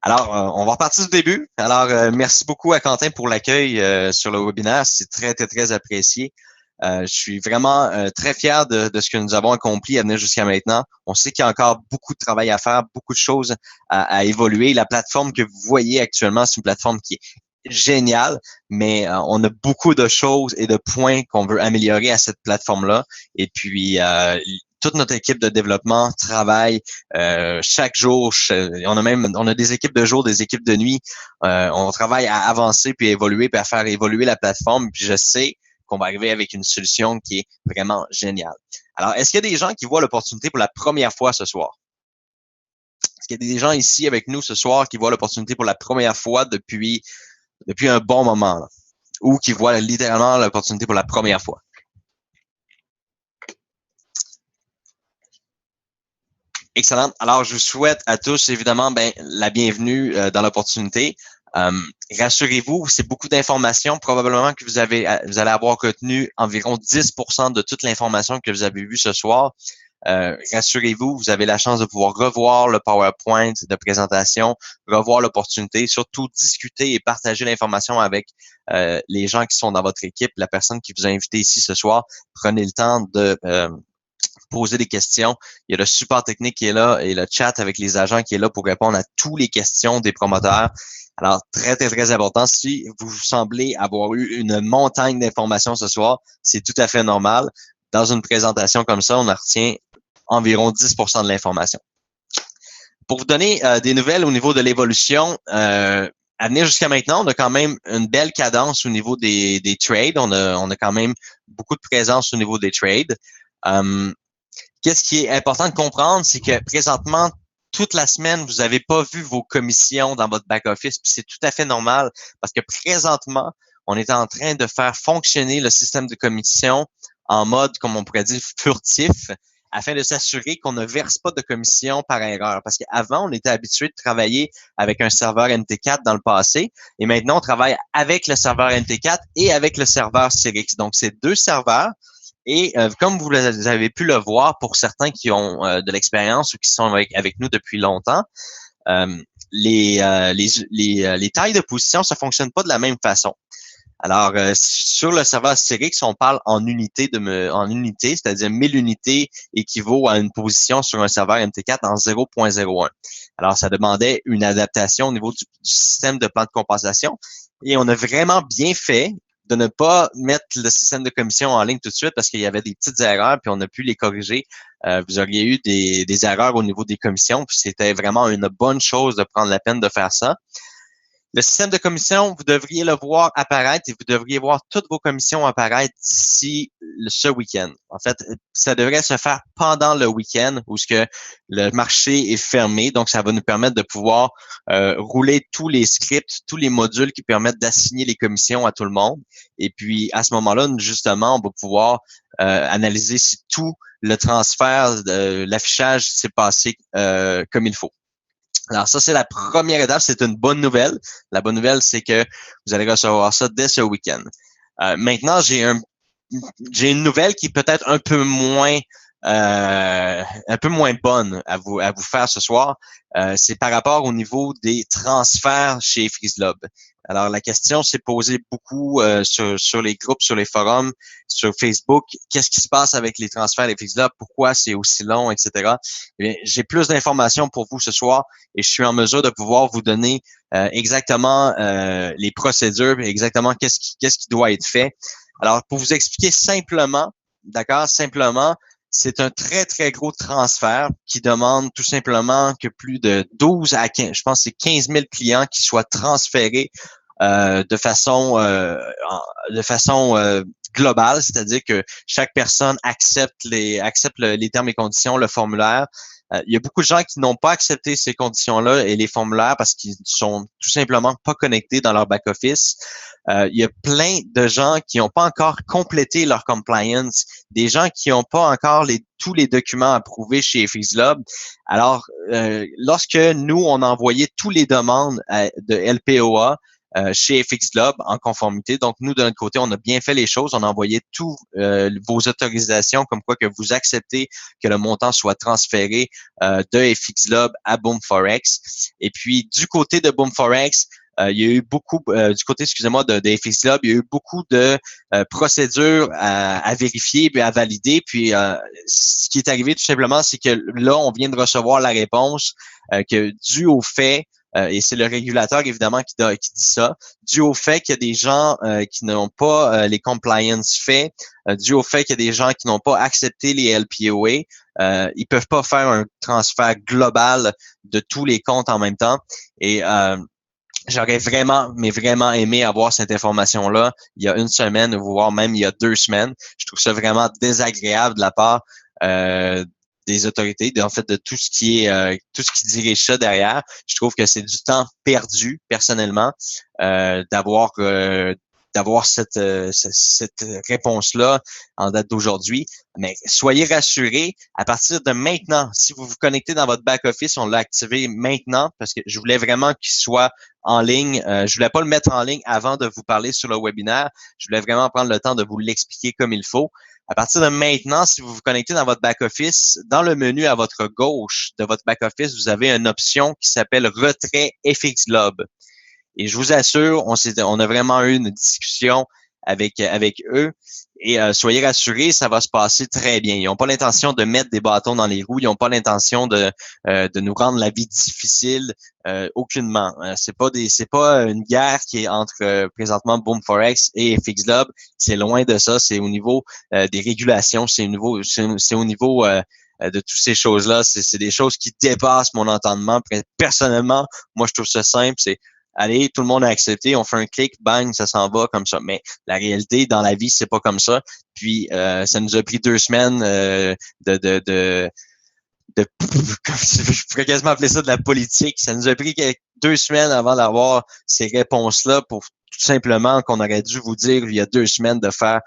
Alors, on va repartir du début. Alors, merci beaucoup à Quentin pour l'accueil sur le webinaire. C'est très, très, très apprécié. Je suis vraiment très fier de ce que nous avons accompli à venir jusqu'à maintenant. On sait qu'il y a encore beaucoup de travail à faire, beaucoup de choses à évoluer. La plateforme que vous voyez actuellement, c'est une plateforme qui est géniale, mais on a beaucoup de choses et de points qu'on veut améliorer à cette plateforme-là. Et puis, toute notre équipe de développement travaille chaque jour. On a des équipes de jour, des équipes de nuit. On travaille à avancer puis à évoluer puis à faire évoluer la plateforme. Puis je sais qu'on va arriver avec une solution qui est vraiment géniale. Alors, est-ce qu'il y a des gens qui voient l'opportunité pour la première fois ce soir? Est-ce qu'il y a des gens ici avec nous ce soir qui voient l'opportunité pour la première fois depuis un bon moment, là, ou qui voient littéralement l'opportunité pour la première fois? Excellent. Alors, je vous souhaite à tous, évidemment, la bienvenue dans l'opportunité. Rassurez-vous, c'est beaucoup d'informations. Probablement que vous allez avoir retenu environ 10% de toute l'information que vous avez vue ce soir. Rassurez-vous, vous avez la chance de pouvoir revoir le PowerPoint de présentation, revoir l'opportunité, surtout discuter et partager l'information avec les gens qui sont dans votre équipe, la personne qui vous a invité ici ce soir. Prenez le temps de poser des questions. Il y a le support technique qui est là et le chat avec les agents qui est là pour répondre à toutes les questions des promoteurs. Alors, très, très, très important. Si vous semblez avoir eu une montagne d'informations ce soir, c'est tout à fait normal. Dans une présentation comme ça, on en retient environ 10% de l'information. Pour vous donner des nouvelles au niveau de l'évolution, à venir jusqu'à maintenant, on a quand même une belle cadence au niveau des trades. On a quand même beaucoup de présence au niveau des trades. Qu'est-ce qui est important de comprendre, c'est que présentement, toute la semaine, vous n'avez pas vu vos commissions dans votre back-office, puis c'est tout à fait normal parce que présentement, on est en train de faire fonctionner le système de commission en mode, comme on pourrait dire, furtif, afin de s'assurer qu'on ne verse pas de commission par erreur. Parce qu'avant, on était habitué de travailler avec un serveur MT4 dans le passé, et maintenant, on travaille avec le serveur MT4 et avec le serveur Cyrix. Donc, c'est deux serveurs. Et comme vous avez pu le voir, pour certains qui ont de l'expérience ou qui sont avec nous depuis longtemps, les tailles de position, ça fonctionne pas de la même façon. Alors, sur le serveur Cyrix, on parle en unités, c'est-à-dire 1000 unités équivaut à une position sur un serveur MT4 en 0.01. Alors, ça demandait une adaptation au niveau du système de plan de compensation. Et on a vraiment bien fait de ne pas mettre le système de commission en ligne tout de suite parce qu'il y avait des petites erreurs, puis on a pu les corriger. Vous auriez eu des erreurs au niveau des commissions, puis c'était vraiment une bonne chose de prendre la peine de faire ça. Le système de commission, vous devriez le voir apparaître et vous devriez voir toutes vos commissions apparaître d'ici ce week-end. En fait, ça devrait se faire pendant le week-end où ce que le marché est fermé. Donc, ça va nous permettre de pouvoir rouler tous les scripts, tous les modules qui permettent d'assigner les commissions à tout le monde. Et puis, à ce moment-là, justement, on va pouvoir analyser si tout le transfert, l'affichage s'est passé comme il faut. Alors ça, c'est la première étape. C'est une bonne nouvelle. La bonne nouvelle, c'est que vous allez recevoir ça dès ce week-end. Maintenant, j'ai une nouvelle qui est peut-être un peu moins bonne à vous faire ce soir. C'est par rapport au niveau des transferts chez FreezeLob. Alors, la question s'est posée beaucoup sur les groupes, sur les forums, sur Facebook. Qu'est-ce qui se passe avec les transferts des FreezeLob? Pourquoi c'est aussi long, etc. Eh bien, j'ai plus d'informations pour vous ce soir et je suis en mesure de pouvoir vous donner exactement les procédures, exactement qu'est-ce qui doit être fait. Alors, pour vous expliquer simplement, d'accord, simplement, c'est un très, très gros transfert qui demande tout simplement que plus de 12 à 15, je pense que c'est 15 000 clients qui soient transférés de façon globale, c'est-à-dire que chaque personne accepte les termes et conditions, le formulaire. Il y a beaucoup de gens qui n'ont pas accepté ces conditions-là et les formulaires parce qu'ils sont tout simplement pas connectés dans leur back-office. Il y a plein de gens qui n'ont pas encore complété leur compliance, des gens qui n'ont pas encore tous les documents approuvés chez FXLob. Alors, lorsque nous, on a envoyé tous les demandes de LPOA chez FXLob en conformité. Donc, nous, de notre côté, on a bien fait les choses. On a envoyé tous vos autorisations comme quoi que vous acceptez que le montant soit transféré de FXLob à BoomForex. Et puis, du côté de BoomForex, il y a eu beaucoup, du côté, excusez-moi, de FXLob, il y a eu beaucoup de procédures à vérifier et à valider. Puis, ce qui est arrivé tout simplement, c'est que là, on vient de recevoir la réponse que dû au fait et c'est le régulateur, évidemment, qui dit ça, dû au fait qu'il y a des gens qui n'ont pas les compliance faits, dû au fait qu'il y a des gens qui n'ont pas accepté les LPOA, ils peuvent pas faire un transfert global de tous les comptes en même temps. Et j'aurais vraiment, mais vraiment aimé avoir cette information-là il y a une semaine, voire même il y a 2 semaines. Je trouve ça vraiment désagréable de la part des autorités, en fait, de tout ce qui dirige ça derrière. Je trouve que c'est du temps perdu, personnellement, d'avoir cette réponse-là en date d'aujourd'hui. Mais soyez rassurés, à partir de maintenant, si vous vous connectez dans votre back-office, on l'a activé maintenant parce que je voulais vraiment qu'il soit en ligne. Je voulais pas le mettre en ligne avant de vous parler sur le webinaire. Je voulais vraiment prendre le temps de vous l'expliquer comme il faut. À partir de maintenant, si vous vous connectez dans votre back-office, dans le menu à votre gauche de votre back-office, vous avez une option qui s'appelle Retrait FXLob. Et je vous assure, on a vraiment eu une discussion avec eux. Et soyez rassurés, ça va se passer très bien. Ils n'ont pas l'intention de mettre des bâtons dans les roues. Ils n'ont pas l'intention de nous rendre la vie difficile, aucunement. C'est pas une guerre qui est entre présentement BoomForex et FXLob. C'est loin de ça. C'est au niveau des régulations. C'est au niveau de toutes ces choses-là. C'est des choses qui dépassent mon entendement. Personnellement, moi, je trouve ça simple. C'est allez, tout le monde a accepté, on fait un clic, bang, ça s'en va comme ça. Mais la réalité, dans la vie, c'est pas comme ça. Puis, ça nous a pris 2 semaines je pourrais quasiment appeler ça de la politique. Ça nous a pris 2 semaines avant d'avoir ces réponses-là pour tout simplement qu'on aurait dû vous dire il y a 2 semaines de faire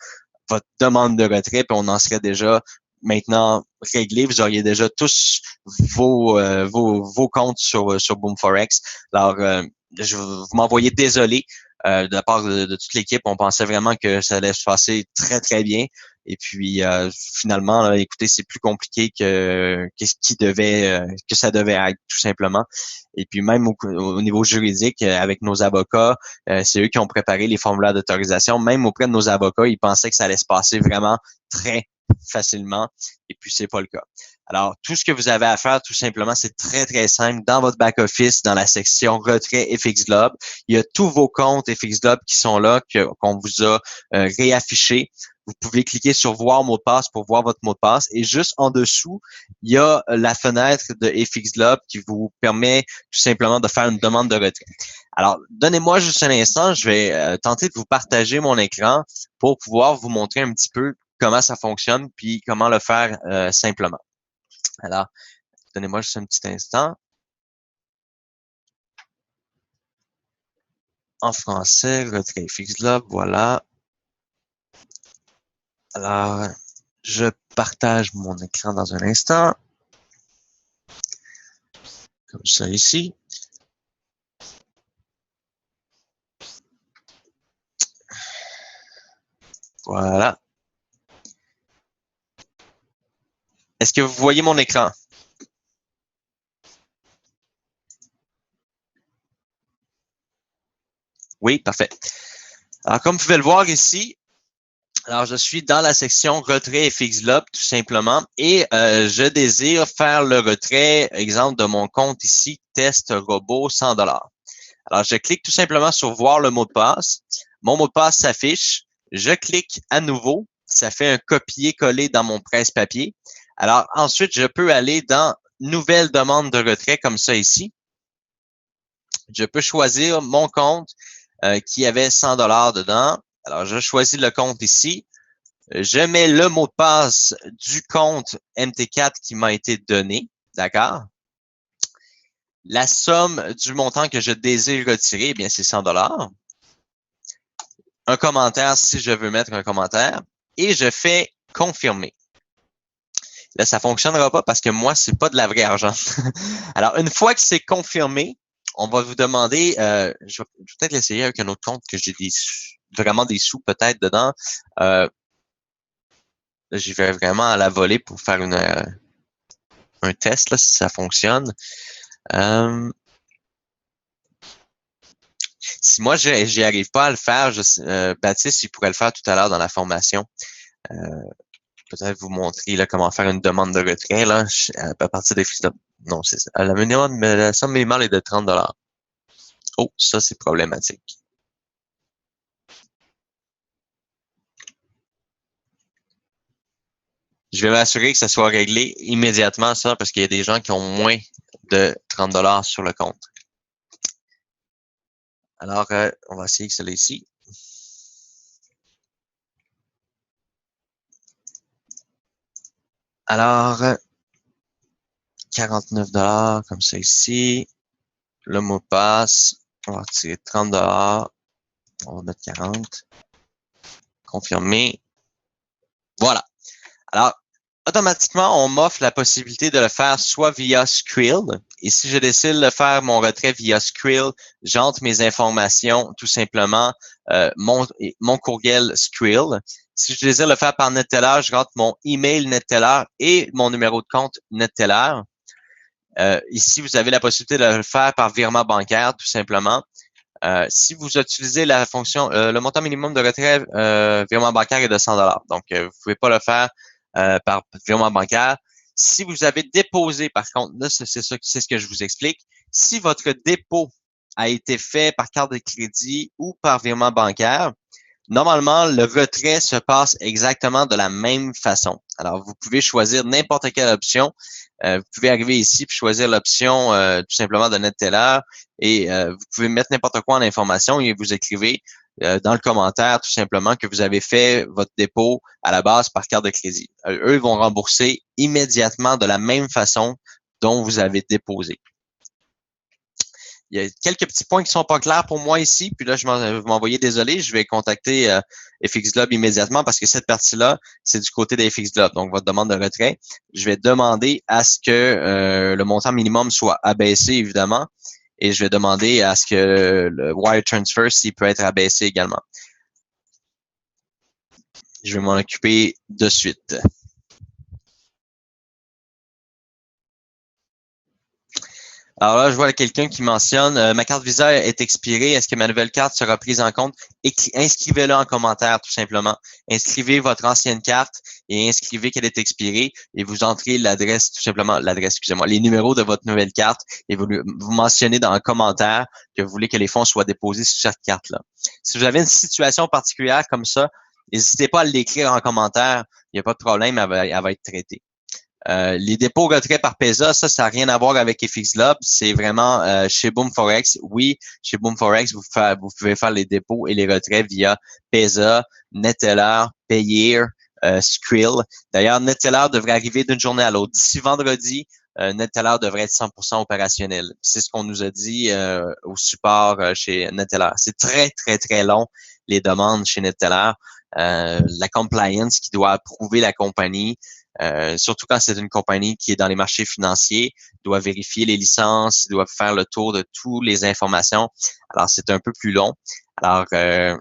votre demande de retrait, puis on en serait déjà maintenant réglé. Vous auriez déjà tous vos comptes sur BoomForex. Alors, vous m'envoyez désolé de la part de toute l'équipe. On pensait vraiment que ça allait se passer très, très bien. Et puis, finalement, là, écoutez, c'est plus compliqué que ça devait être, tout simplement. Et puis, même au niveau juridique, avec nos avocats, c'est eux qui ont préparé les formulaires d'autorisation. Même auprès de nos avocats, ils pensaient que ça allait se passer vraiment très facilement. Et puis, c'est pas le cas. Alors, tout ce que vous avez à faire, tout simplement, c'est très, très simple. Dans votre back-office, dans la section retrait FXLob, il y a tous vos comptes FXLob qui sont là, qu'on vous a réaffichés. Vous pouvez cliquer sur voir mot de passe pour voir votre mot de passe. Et juste en dessous, il y a la fenêtre de FXLob qui vous permet tout simplement de faire une demande de retrait. Alors, donnez-moi juste un instant. Je vais tenter de vous partager mon écran pour pouvoir vous montrer un petit peu comment ça fonctionne puis comment le faire simplement. Alors, donnez-moi juste un petit instant. En français, retrait FXLob, voilà. Alors, je partage mon écran dans un instant. Comme ça ici. Voilà. Est-ce que vous voyez mon écran? Oui, parfait. Alors, comme vous pouvez le voir ici, alors je suis dans la section retrait FXLob tout simplement et je désire faire le retrait, exemple de mon compte ici, test robot $100. Alors, je clique tout simplement sur voir le mot de passe. Mon mot de passe s'affiche. Je clique à nouveau. Ça fait un copier-coller dans mon presse-papier. Alors, ensuite, je peux aller dans Nouvelle demande de retrait, comme ça ici. Je peux choisir mon compte qui avait 100 $ dedans. Alors, je choisis le compte ici. Je mets le mot de passe du compte MT4 qui m'a été donné. D'accord? La somme du montant que je désire retirer, eh bien, c'est 100 $. Un commentaire si je veux mettre un commentaire. Et je fais confirmer. Là, ça fonctionnera pas parce que moi, c'est pas de la vraie argent. Alors, une fois que c'est confirmé, on va vous demander, je vais peut-être l'essayer avec un autre compte que j'ai vraiment des sous peut-être dedans. Là, j'y vais vraiment à la volée pour faire un test, là, si ça fonctionne. Si moi, j'y arrive pas à le faire, Baptiste, il pourrait le faire tout à l'heure dans la formation. Peut-être vous montrer là, comment faire une demande de retrait là, à partir des fiches de... Non, c'est ça. La somme minimale est de 30 $. Oh, ça, c'est problématique. Je vais m'assurer que ça soit réglé immédiatement, ça, parce qu'il y a des gens qui ont moins de 30 $ sur le compte. Alors, on va essayer que celle ici. Alors, 49 $ comme ça ici. Le mot de passe. On va retirer 30 $. On va mettre 40. Confirmer. Voilà. Alors, automatiquement, on m'offre la possibilité de le faire soit via Skrill. Et si je décide de faire mon retrait via Skrill, j'entre mes informations tout simplement, mon courriel Skrill. Si je désire le faire par NetTeller, je rentre mon email NetTeller et mon numéro de compte NetTeller. Ici, vous avez la possibilité de le faire par virement bancaire, tout simplement. Si vous utilisez la fonction, le montant minimum de retrait virement bancaire est de 100 $. Donc, vous pouvez pas le faire par virement bancaire. Si vous avez déposé, par contre, là, c'est ce que je vous explique. Si votre dépôt a été fait par carte de crédit ou par virement bancaire, normalement, le retrait se passe exactement de la même façon. Alors, vous pouvez choisir n'importe quelle option. Vous pouvez arriver ici et choisir l'option tout simplement de NetTeller et vous pouvez mettre n'importe quoi en information et vous écrivez dans le commentaire tout simplement que vous avez fait votre dépôt à la base par carte de crédit. Eux, ils vont rembourser immédiatement de la même façon dont vous avez déposé. Il y a quelques petits points qui sont pas clairs pour moi ici, puis là, vous m'envoyez désolé, je vais contacter FXGlobe immédiatement parce que cette partie-là, c'est du côté de FXGlobe, donc votre demande de retrait. Je vais demander à ce que le montant minimum soit abaissé, évidemment, et je vais demander à ce que le wire transfer, s'il peut être abaissé également. Je vais m'en occuper de suite. Alors là, je vois quelqu'un qui mentionne ma carte Visa est expirée. Est-ce que ma nouvelle carte sera prise en compte? Inscrivez-le en commentaire, tout simplement. Inscrivez votre ancienne carte et inscrivez qu'elle est expirée et vous entrez l'adresse, tout simplement, les numéros de votre nouvelle carte et vous mentionnez dans un commentaire que vous voulez que les fonds soient déposés sur cette carte-là. Si vous avez une situation particulière comme ça, n'hésitez pas à l'écrire en commentaire. Il n'y a pas de problème, elle va être traitée. Les dépôts retraits par PESA, ça n'a rien à voir avec FXGlobe. C'est vraiment chez Boom Forex. Oui, chez Boom Forex, vous pouvez faire les dépôts et les retraits via PESA, NetTeller, Payeer, Skrill. D'ailleurs, NetTeller devrait arriver d'une journée à l'autre. D'ici vendredi, NetTeller devrait être 100% opérationnel. C'est ce qu'on nous a dit au support chez NetTeller. C'est très, très, très long, les demandes chez NetTeller. La compliance qui doit approuver la compagnie. Surtout quand c'est une compagnie qui est dans les marchés financiers, doit vérifier les licences, doit faire le tour de toutes les informations. Alors, c'est un peu plus long. Alors, il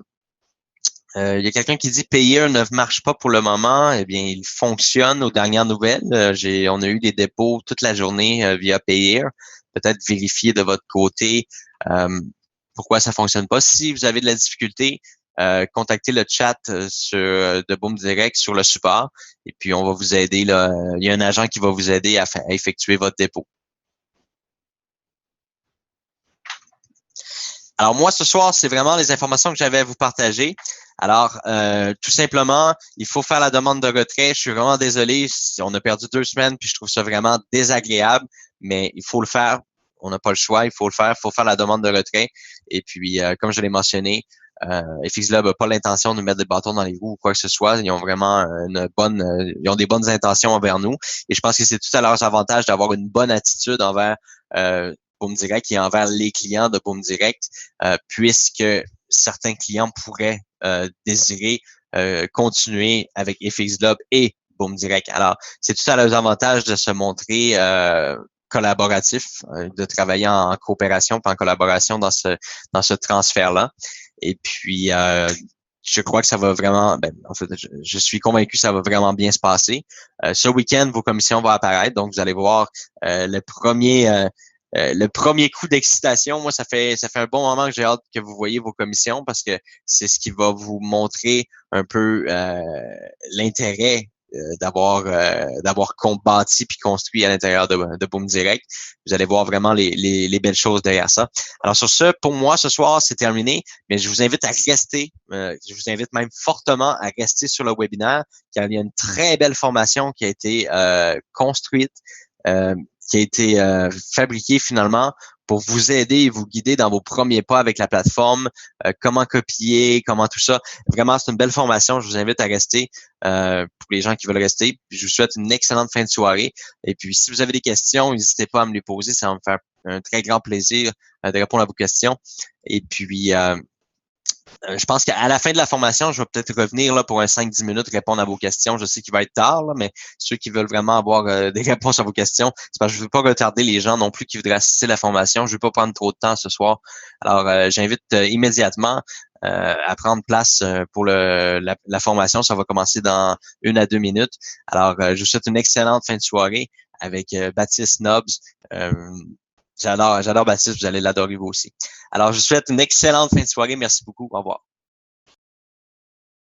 y a quelqu'un qui dit Payeer ne marche pas pour le moment. Eh bien, il fonctionne aux dernières nouvelles. On a eu des dépôts toute la journée via Payeer. Peut-être vérifier de votre côté pourquoi ça fonctionne pas. Si vous avez de la difficulté, contactez le chat de Boom Direct sur le support et puis on va vous aider. Là, il y a un agent qui va vous aider à effectuer votre dépôt. Alors moi, ce soir, c'est vraiment les informations que j'avais à vous partager. Alors, tout simplement, il faut faire la demande de retrait. Je suis vraiment désolé. On a perdu 2 semaines, puis je trouve ça vraiment désagréable, mais il faut le faire. On n'a pas le choix. Il faut le faire. Il faut faire la demande de retrait. Et puis, comme je l'ai mentionné, FX Lab n'a pas l'intention de nous mettre des bâtons dans les roues ou quoi que ce soit. Ils ont vraiment ils ont des bonnes intentions envers nous. Et je pense que c'est tout à leur avantage d'avoir une bonne attitude envers Boom Direct et envers les clients de Boom Direct, puisque certains clients pourraient désirer continuer avec FX Lab et Boom Direct. Alors, c'est tout à leurs avantages de se montrer collaboratif, de travailler en coopération et en collaboration dans ce transfert-là. Et puis, je crois que ça va vraiment, en fait, je suis convaincu que ça va vraiment bien se passer. Ce week-end, vos commissions vont apparaître, donc vous allez voir le premier coup d'excitation. Moi, ça fait un bon moment que j'ai hâte que vous voyez vos commissions parce que c'est ce qui va vous montrer un peu l'intérêt d'avoir bâti puis construit à l'intérieur de Boom Direct. Vous allez voir vraiment les belles choses derrière ça. Alors sur ce, pour moi, ce soir, c'est terminé, mais je vous invite à rester, je vous invite même fortement à rester sur le webinaire, car il y a une très belle formation qui a été construite, qui a été fabriquée finalement pour vous aider et vous guider dans vos premiers pas avec la plateforme, comment copier, comment tout ça. Vraiment, c'est une belle formation. Je vous invite à rester pour les gens qui veulent rester. Puis, je vous souhaite une excellente fin de soirée. Et puis, si vous avez des questions, n'hésitez pas à me les poser. Ça va me faire un très grand plaisir de répondre à vos questions. Et puis, je pense qu'à la fin de la formation, je vais peut-être revenir là pour un 5-10 minutes répondre à vos questions. Je sais qu'il va être tard, là, mais ceux qui veulent vraiment avoir des réponses à vos questions, c'est parce que je ne veux pas retarder les gens non plus qui voudraient assister à la formation. Je ne veux pas prendre trop de temps ce soir. Alors, j'invite immédiatement à prendre place pour la formation. Ça va commencer dans 1 à 2 minutes. Alors, je vous souhaite une excellente fin de soirée avec Baptiste Nobbs. J'adore Baptiste, vous allez l'adorer vous aussi. Alors, je vous souhaite une excellente fin de soirée. Merci beaucoup. Au revoir.